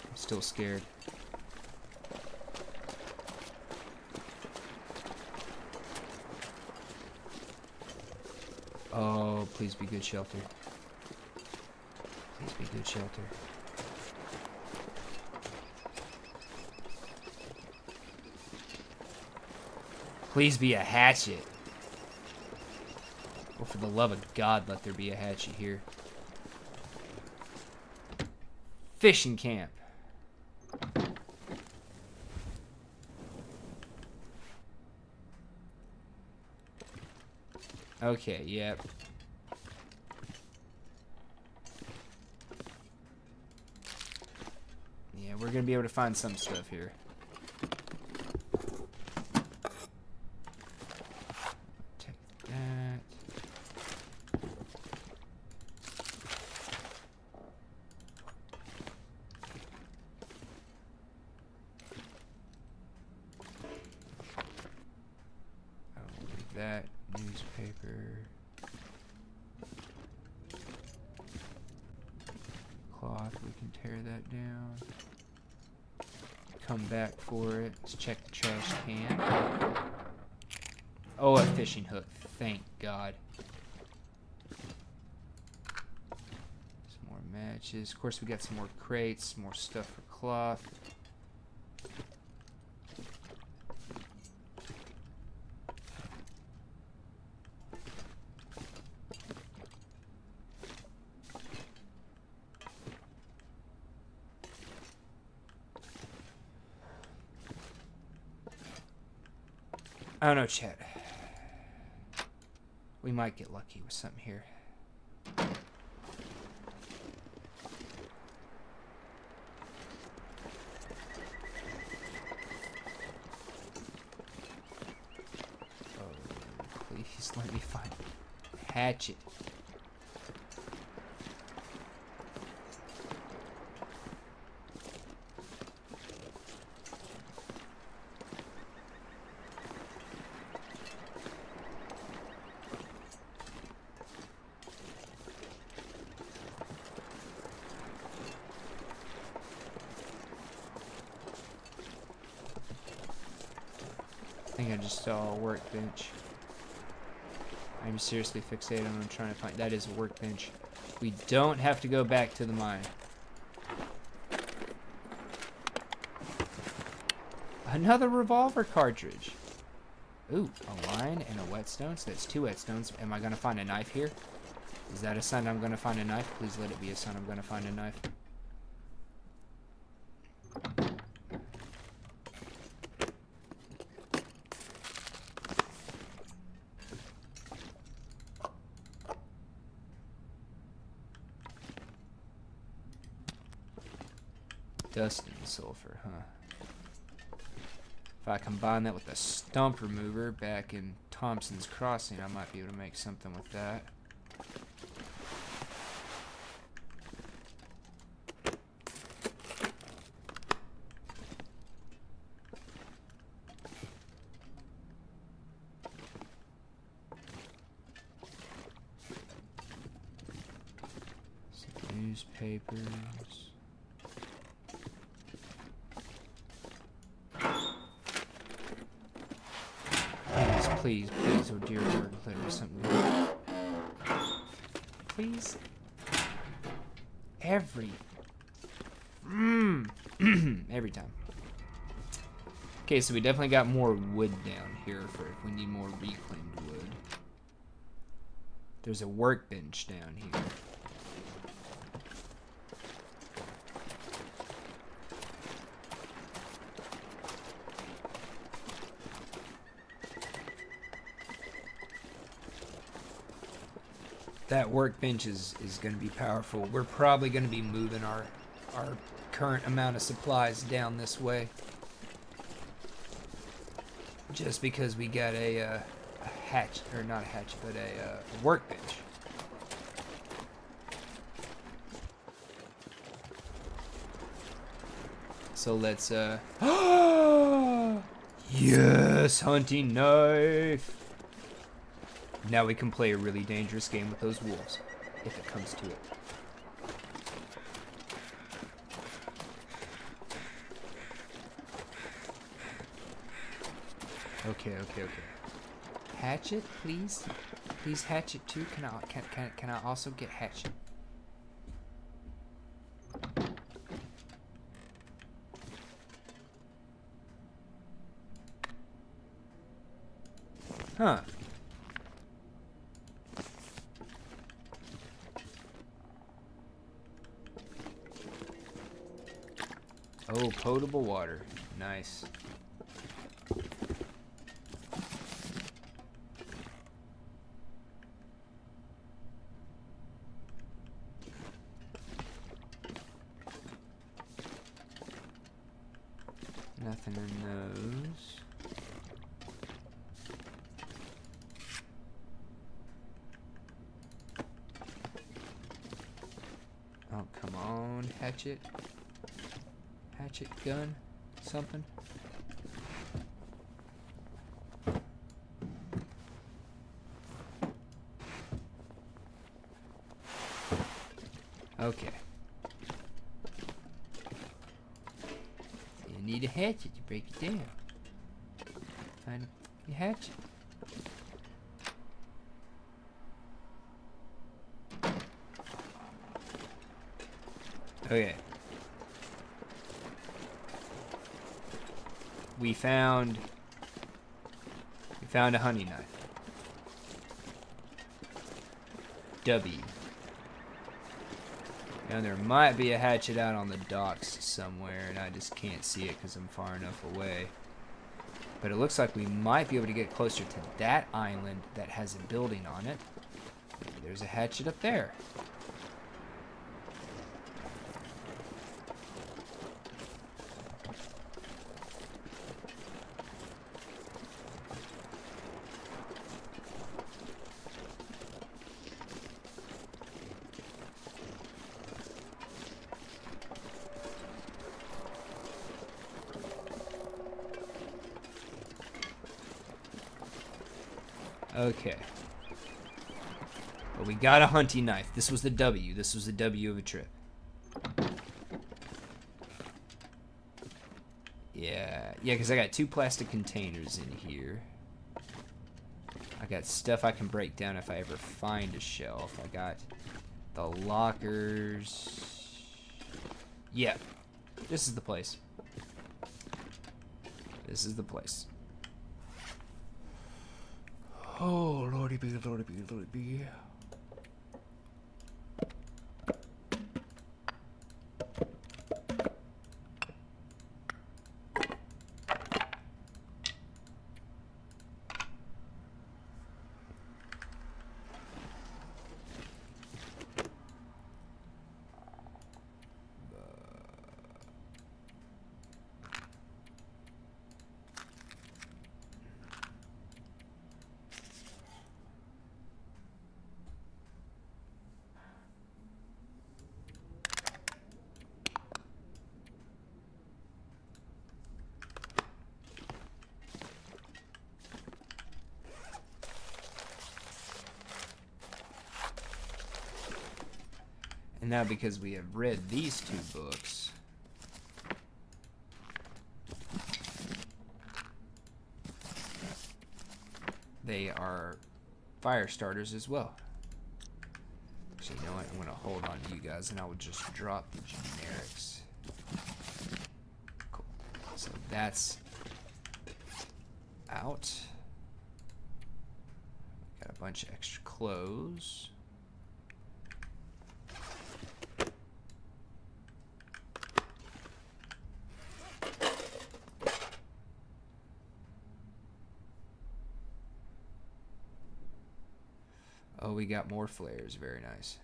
I'm still scared. Please be good shelter. Please be good shelter. Please be a hatchet. Oh, for the love of God, let there be a hatchet here. Fishing camp. Okay, yep. Yeah, we're gonna be able to find some stuff here. Take that. I'll leave that. Newspaper. Cloth, we can tear that down. Come back for it. Let's check the trash can. Oh, a fishing hook. Thank God. Some more matches. Of course, we got some more crates, more stuff for cloth. I don't know, chat. We might get lucky with something here. Oh, please let me find a hatchet. I think I just saw a workbench. I'm seriously fixated on trying to find... That is a workbench. We don't have to go back to the mine. Another revolver cartridge. Ooh, a line and a whetstone. So that's 2 whetstones. Am I going to find a knife here? Is that a sign I'm going to find a knife? Please let it be a sign I'm going to find a knife. Dust and sulfur, huh? If I combine that with a stump remover back in Thompson's Crossing, I might be able to make something with that. Some newspapers. Please, please, oh dear Lord, let me something good. Please. Every time. Okay, so we definitely got more wood down here for if we need more reclaimed wood. There's a workbench down here. That workbench is going to be powerful. We're probably going to be moving our current amount of supplies down this way. Just because we got a hatch, or not a hatch, but a workbench. So let's, yes, hunting knife! Now we can play a really dangerous game with those wolves, if it comes to it. Okay. Hatchet, please? please hatchet too? Can I also get hatchet? Huh. Oh, potable water. Nice. Nothing in those. Oh, come on, hatchet. Hatchet, gun, something. Okay. You need a hatchet to break it down. Find a hatchet. Okay. We found a hunting knife. W. Now there might be a hatchet out on the docks somewhere, and I just can't see it because I'm far enough away. But it looks like we might be able to get closer to that island that has a building on it. Maybe there's a hatchet up there. Okay. But we got a hunting knife. This was the W. This was the W of a trip. Yeah, because I got 2 plastic containers in here. I got stuff I can break down if I ever find a shelf. I got the lockers. Yeah, this is the place. This is the place. Oh, lordy be, lordy be, lordy be. And now because we have read these 2 books, they are fire starters as well. Actually, you know what? I'm going to hold on to you guys and I will just drop the generics. Cool. So that's out. Got a bunch of extra clothes. Oh, we got more flares. Very nice.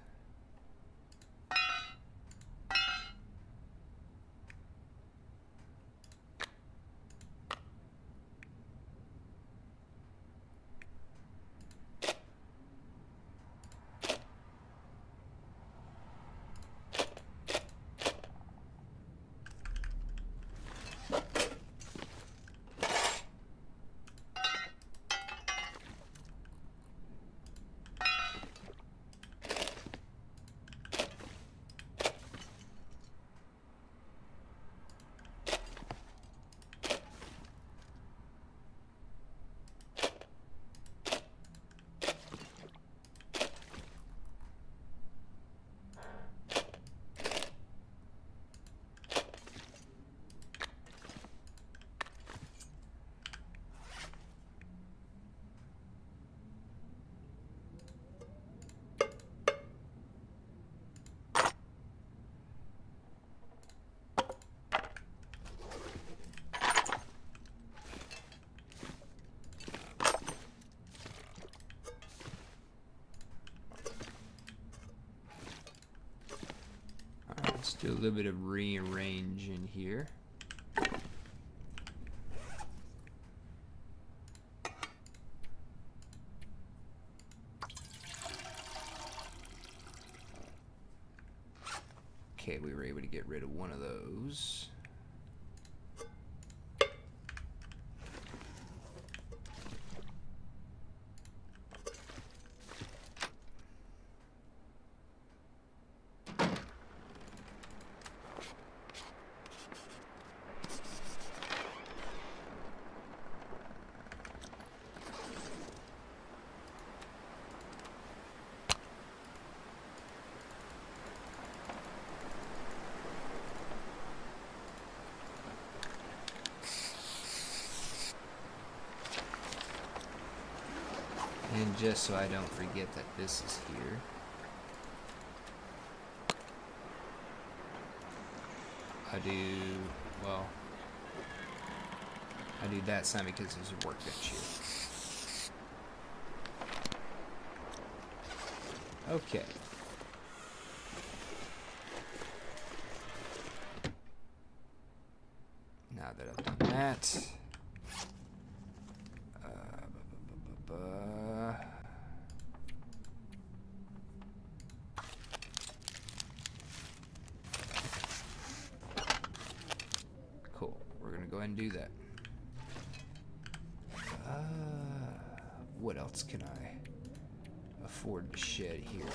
Do a little bit of rearrange in here. Okay, we were able to get rid of one of those. And just so I don't forget that this is here, I do that sign because there's a workbench here. Okay. Now that I've done that, cool. We're gonna go ahead and do that. What else can I afford to shed here?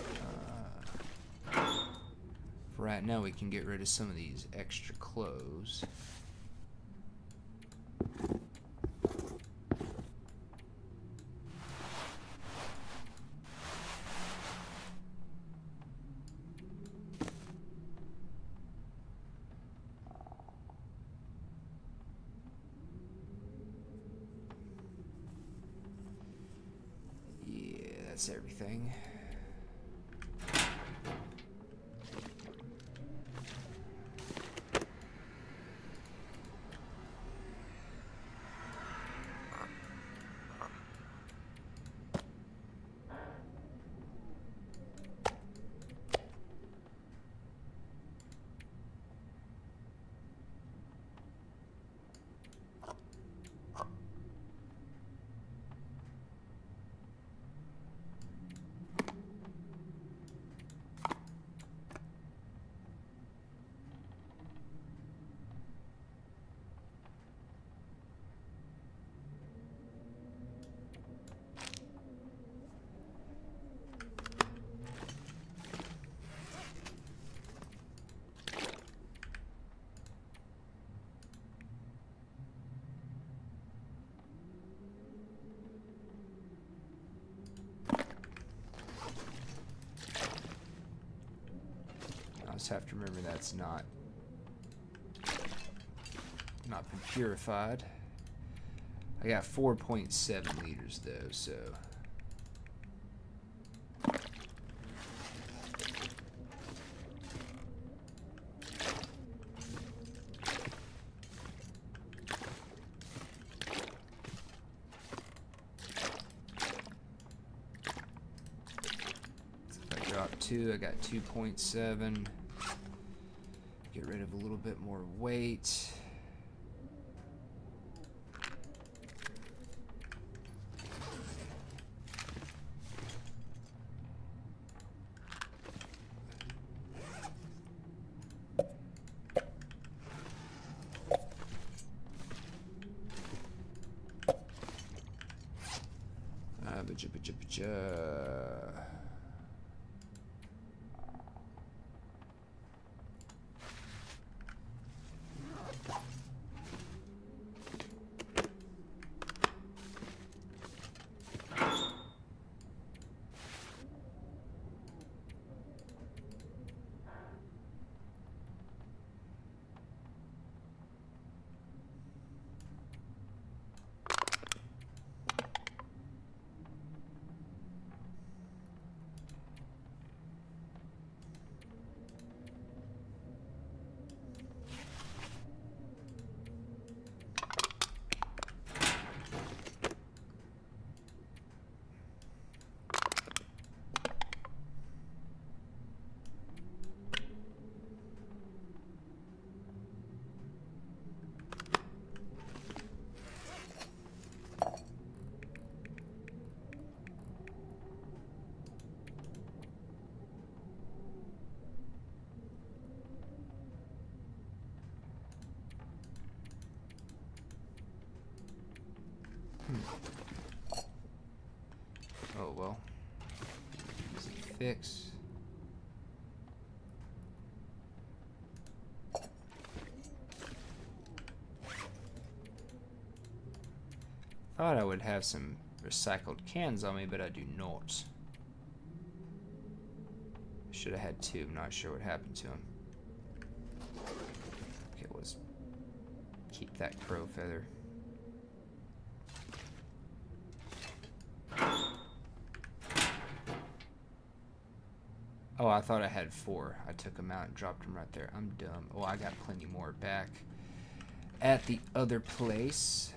For right now, we can get rid of some of these extra clothes. That's everything. Just have to remember that's not been purified. I got 4.7 liters though, so if I drop 2, I got 2.7. Get rid of a little bit more weight. well. Easy fix. Thought I would have some recycled cans on me, but I do not. Should have had 2. I'm not sure what happened to them. Okay, let's keep that crow feather. Oh, I thought I had 4. I took them out and dropped them right there. I'm dumb. Oh, I got plenty more back at the other place.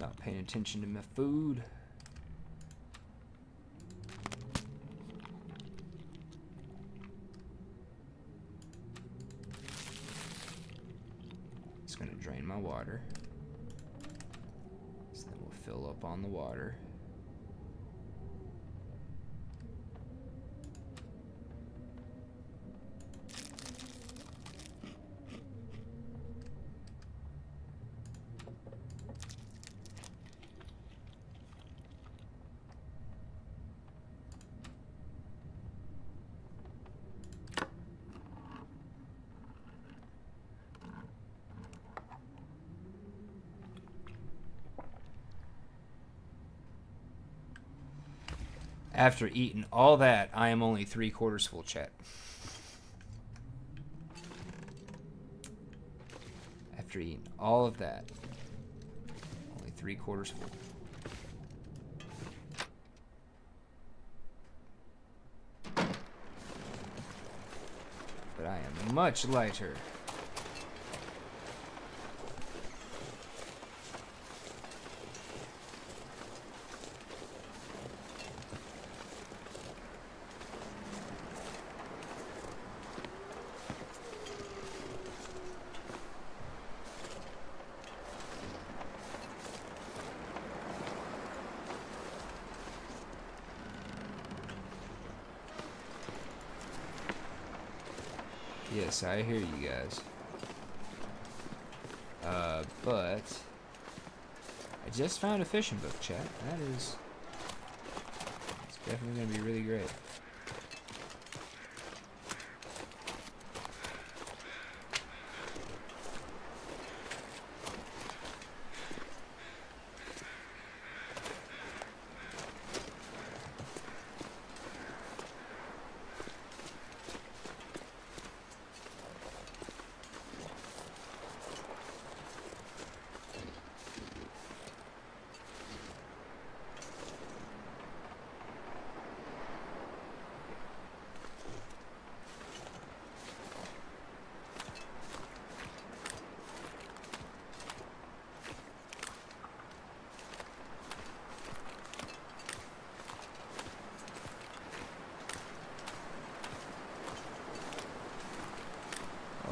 Not paying attention to my food. It's going to drain my water. So then we'll fill up on the water. After eating all that, I am only 3/4 full, chat. After eating all of that, only 3/4 full. But I am much lighter. Yes, I hear you guys. But I just found a fishing book, chat. It's definitely gonna be really great.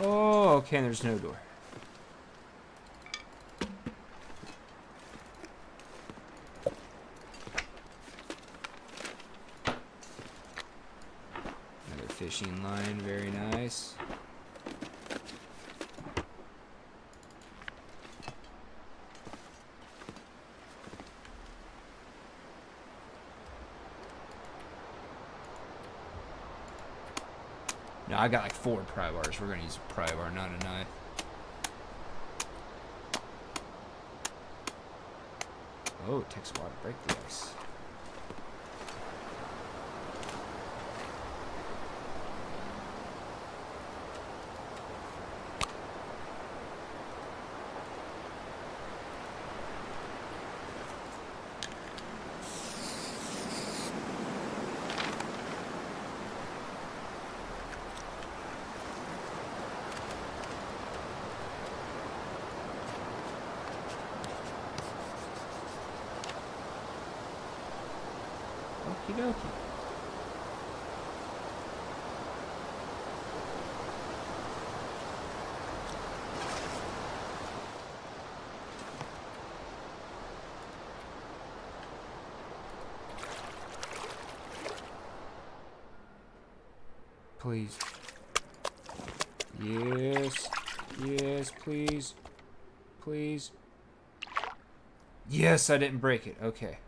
Oh, okay, there's no door. Another fishing line, very nice. No, I got like 4 pry bars. We're gonna use a pry bar, not a knife. Oh, it takes a while to break the ice. dokie. Please. Yes. Yes, please. Please. Yes, I didn't break it. Okay.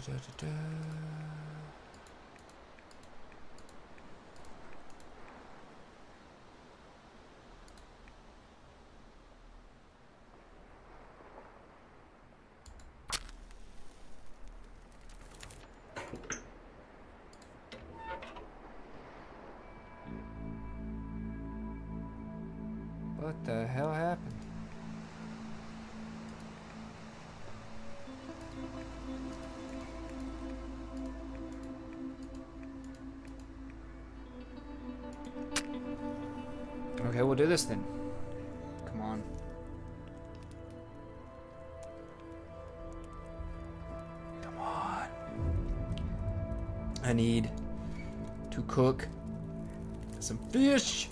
Da, da, da. What the hell happened? Okay, we'll do this then. Come on. Come on. I need to cook some fish.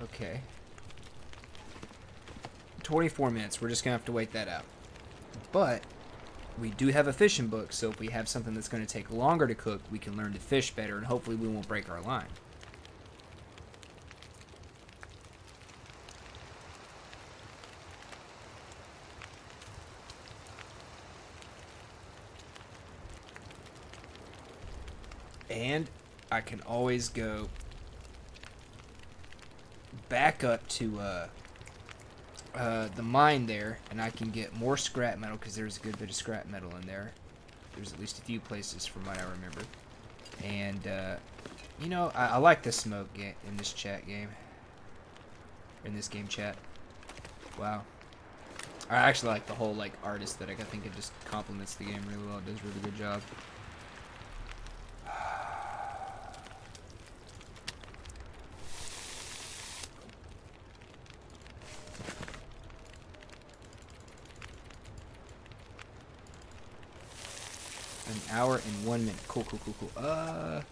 Okay. 24 minutes. We're just going to have to wait that out. But we do have a fishing book, so if we have something that's going to take longer to cook, we can learn to fish better, and hopefully we won't break our line. And I can always go back up to the mine there, and I can get more scrap metal because there's a good bit of scrap metal in there. There's at least a few places from what I remember. And you know, I like the smoke in this chat game. In this game chat. Wow. I actually like the whole like artist that I think it just complements the game really well. It does a really good job. An hour and 1 minute. Cool, cool, cool, cool.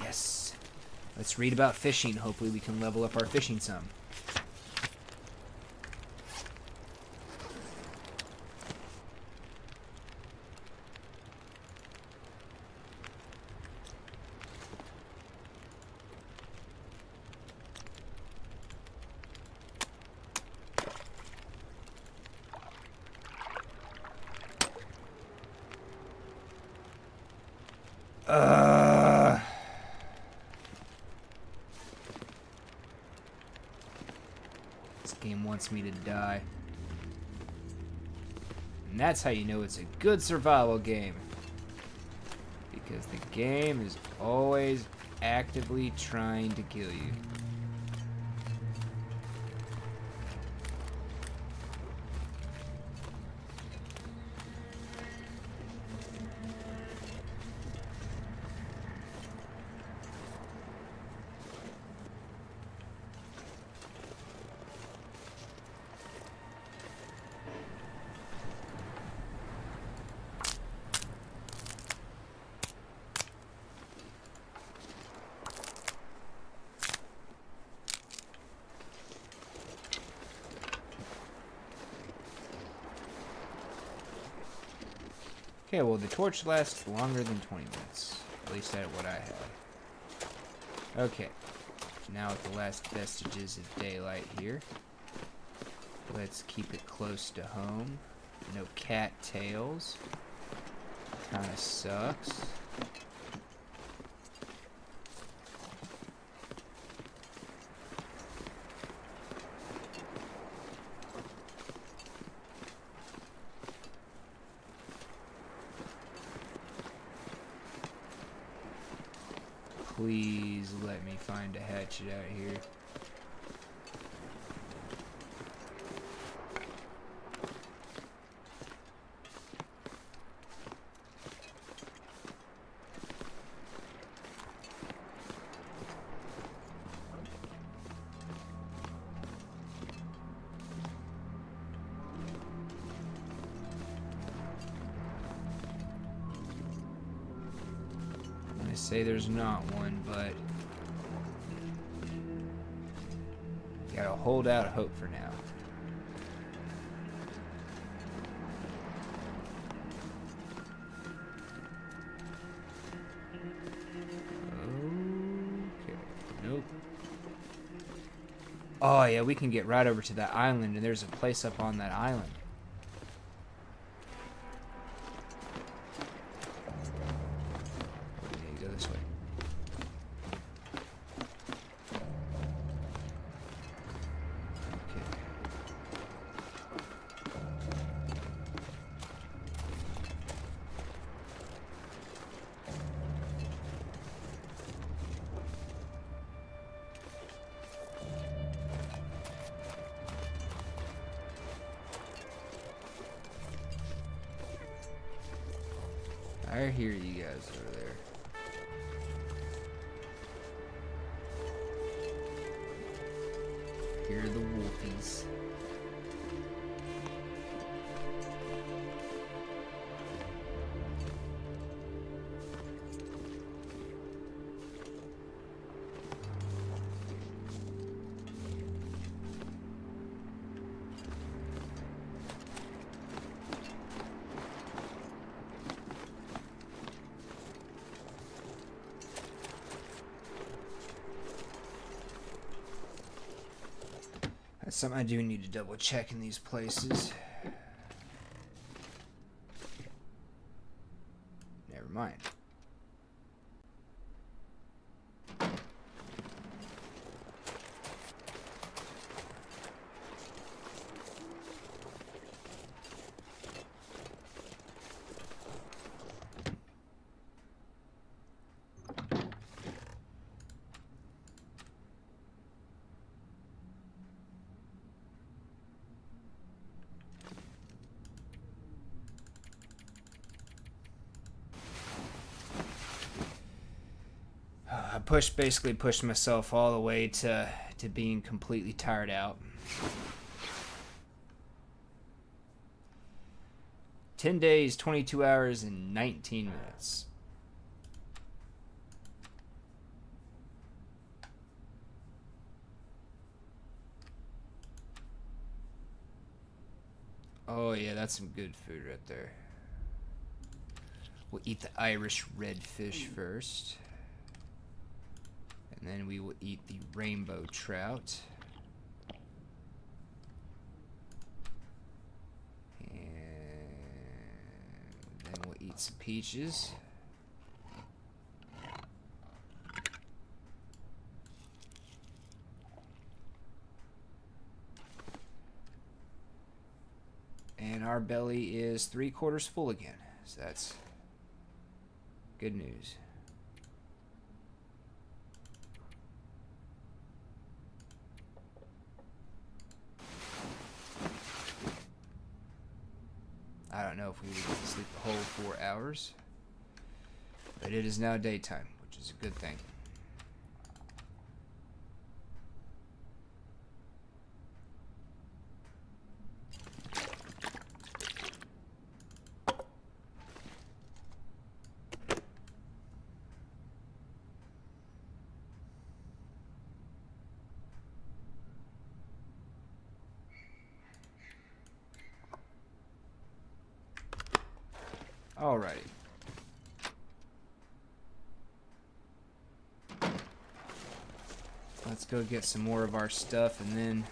Yes. Let's read about fishing. Hopefully we can level up our fishing some. This game wants me to die. And that's how you know it's a good survival game. Because the game is always actively trying to kill you. Okay, well, the torch lasts longer than 20 minutes. At least at what I had. Okay. Now with the last vestiges of daylight here, let's keep it close to home. No cattails. Kinda sucks. Please let me find a hatchet out here. Say there's not one, but gotta hold out hope for now. Okay, nope. Oh yeah, we can get right over to that island, and there's a place up on that island. I hear you guys over there. Hear the wolfies. That's something I do need to double check in these places. Never mind. I basically pushed myself all the way to being completely tired out. 10 days, 22 hours, and 19 minutes. Oh yeah, that's some good food right there. We'll eat the Irish redfish first. And then we will eat the rainbow trout. And then we'll eat some peaches. And our belly is 3/4 full again. So that's good news. I don't know if we would get to sleep the whole 4 hours, but it is now daytime, which is a good thing. Alrighty. let's go get some more of our stuff, and then...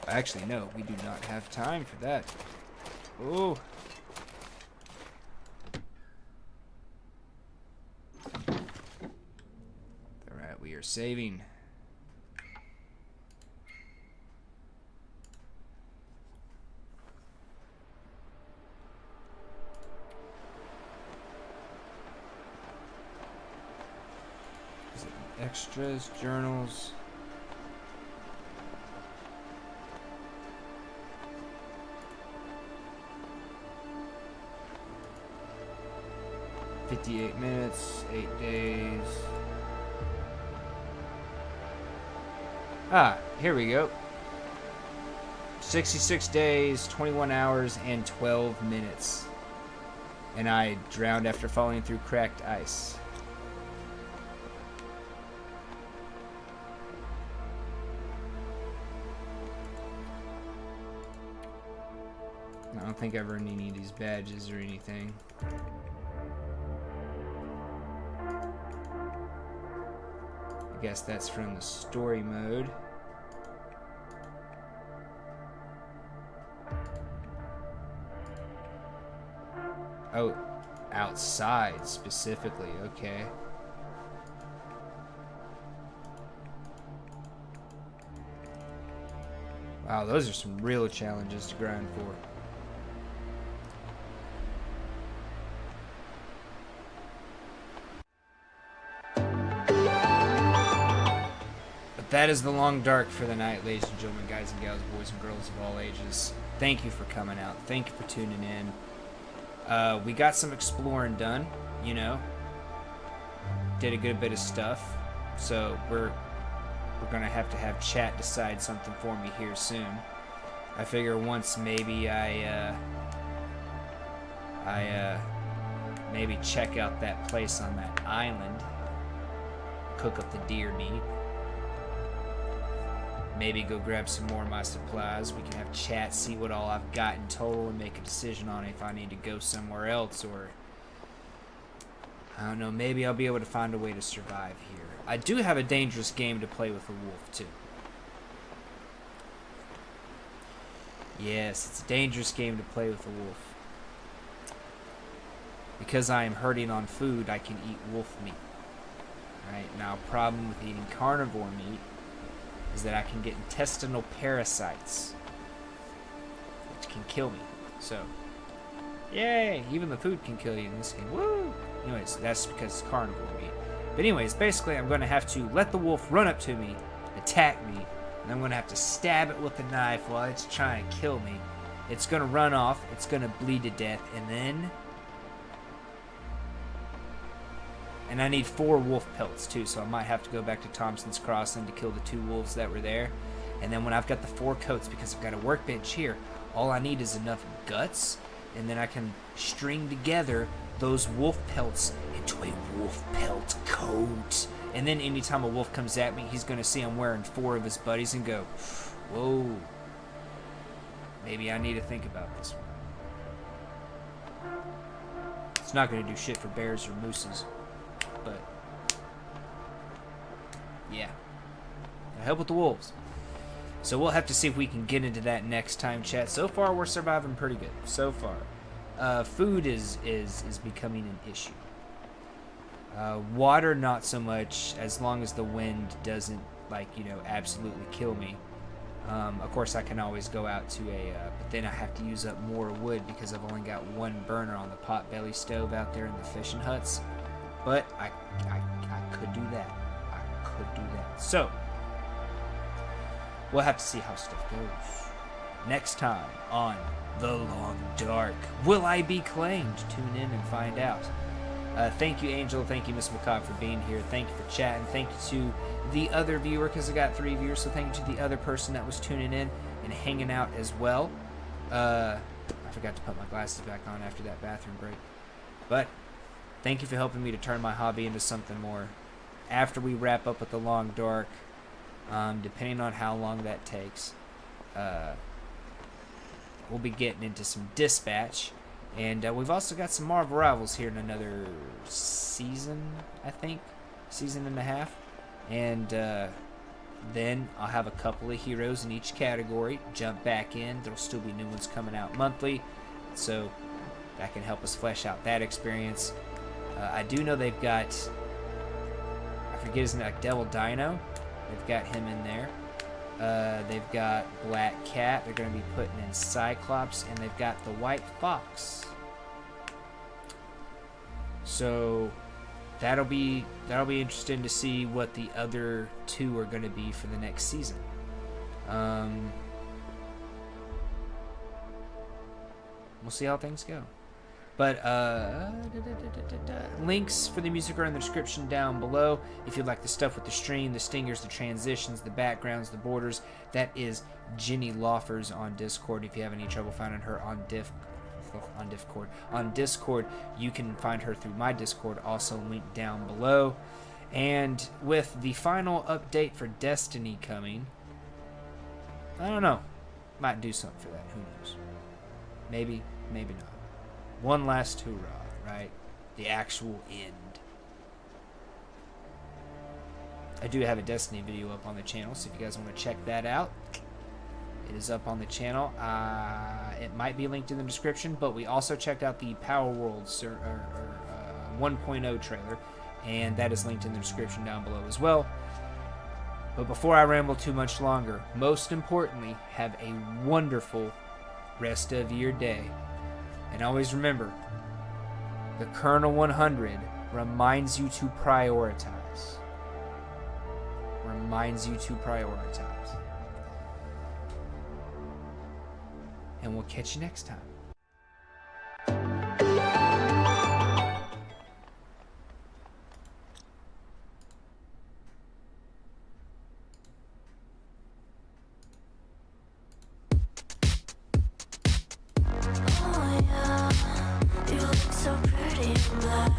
Actually, no, we do not have time for that. Oh. Alright, we are saving. Is it extras, journals? "58 minutes, 8 days. Ah, here we go. 66 days, 21 hours, and 12 minutes. And I drowned after falling through cracked ice. I don't think I've earned any of these badges or anything. I guess that's from the story mode. Oh, outside specifically, okay. Wow, those are some real challenges to grind for. That is the long dark for the night, ladies and gentlemen, guys and gals, boys and girls of all ages. Thank you for coming out. Thank you for tuning in. We got some exploring done, you know. Did a good bit of stuff. So we're gonna have to have chat decide something for me here soon. I figure once maybe I maybe check out that place on that island, cook up the deer meat. Maybe go grab some more of my supplies. We can have chat, see what all I've got in total, and make a decision on if I need to go somewhere else, or I don't know, maybe I'll be able to find a way to survive here. I do have a dangerous game to play with a wolf too. Yes, it's a dangerous game to play with a wolf. Because I am hurting on food, I can eat wolf meat. Right? Now, problem with eating carnivore meat is that I can get intestinal parasites, which can kill me. So, yay! Even the food can kill you in this game. Woo! Anyways, that's because it's carnivore meat. But anyways, basically I'm going to have to let the wolf run up to me, attack me, and I'm going to have to stab it with a knife while it's trying to kill me. It's going to run off, it's going to bleed to death, and then... And I need 4 wolf pelts too, so I might have to go back to Thompson's Crossing to kill the 2 wolves that were there. And then when I've got the 4 coats, because I've got a workbench here, all I need is enough guts, and then I can string together those wolf pelts into a wolf pelt coat. And then anytime a wolf comes at me, he's going to see I'm wearing 4 of his buddies and go, whoa, maybe I need to think about this one. It's not going to do shit for bears or mooses. But yeah, I help with the wolves. So we'll have to see if we can get into that next time, chat. So far, we're surviving pretty good. So far, food is becoming an issue. Water, not so much, as long as the wind doesn't, like, you know, absolutely kill me. Of course, I can always go out to a, but then I have to use up more wood because I've only got 1 burner on the potbelly stove out there in the fishing huts. But I could do that. I could do that. So, we'll have to see how stuff goes. Next time on The Long Dark. Will I be claimed? Tune in and find out. Thank you, Angel. Thank you, Miss McCobb, for being here. Thank you for chatting. Thank you to the other viewer, because I got 3 viewers. So thank you to the other person that was tuning in and hanging out as well. I forgot to put my glasses back on after that bathroom break. But thank you for helping me to turn my hobby into something more. After we wrap up with The Long Dark, depending on how long that takes, we'll be getting into some Dispatch. And we've also got some Marvel Rivals here in another season, I think. Season and a half. And then I'll have a couple of heroes in each category. Jump back in. There'll still be new ones coming out monthly. So that can help us flesh out that experience. I do know they've got, I forget his name, like Devil Dino. They've got him in there. They've got Black Cat. They're going to be putting in Cyclops. And they've got the White Fox. So that'll be interesting to see what the other two are going to be for the next season. We'll see how things go. But links for the music are in the description down below. If you like the stuff with the stream, the stingers, the transitions, the backgrounds, the borders, that is Jenny Loffers on Discord. If you have any trouble finding her on Discord, you can find her through my Discord, also linked down below. And with the final update for Destiny coming, I don't know, might do something for that. Who knows? Maybe, maybe not. One last hoorah, right? The actual end. I do have a Destiny video up on the channel, so if you guys want to check that out, it is up on the channel. It might be linked in the description, but we also checked out the Palworld 1.0 trailer, and that is linked in the description down below as well. But before I ramble too much longer, most importantly, have a wonderful rest of your day. And always remember, the Colonel 100 reminds you to prioritize. Reminds you to prioritize. And we'll catch you next time. Oh yeah, you look so pretty in black.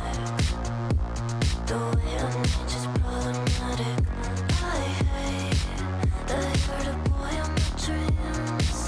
The way I need is problematic. I hate that you're the boy of my dreams.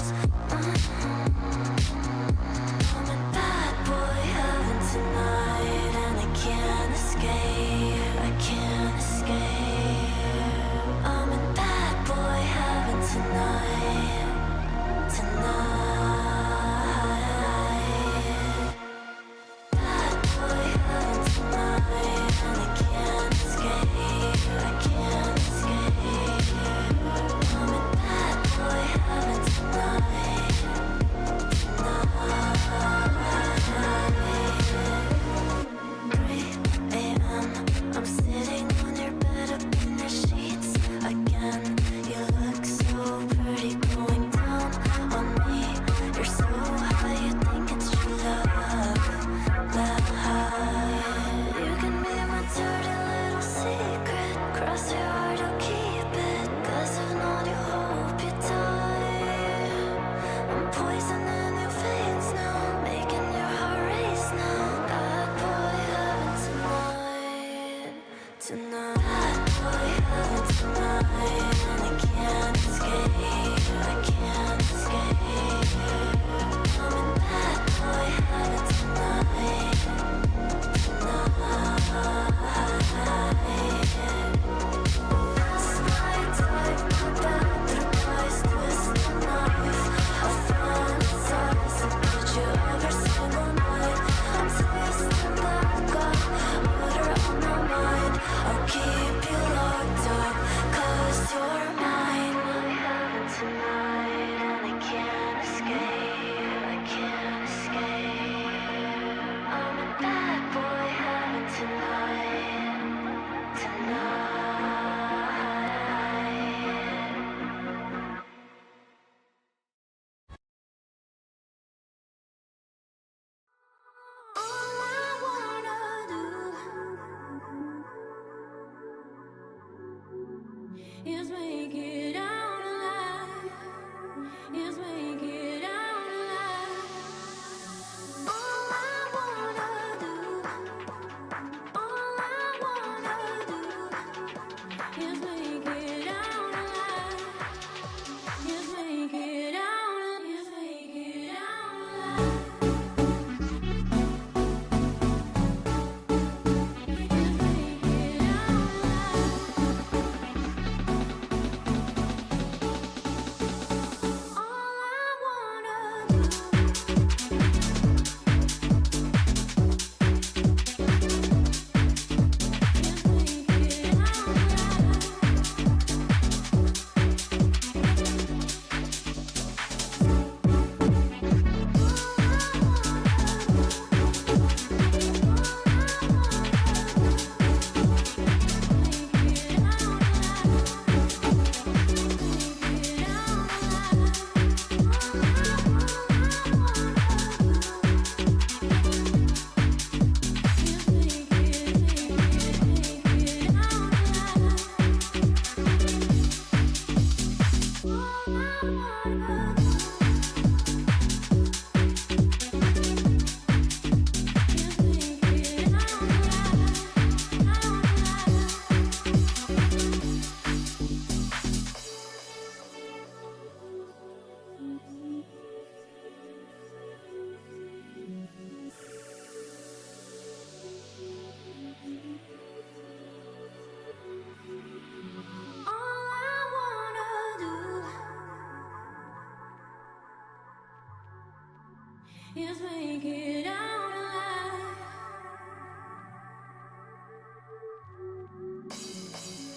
is make it out alive.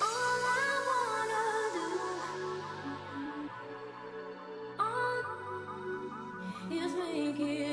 All I wanna do, all is make it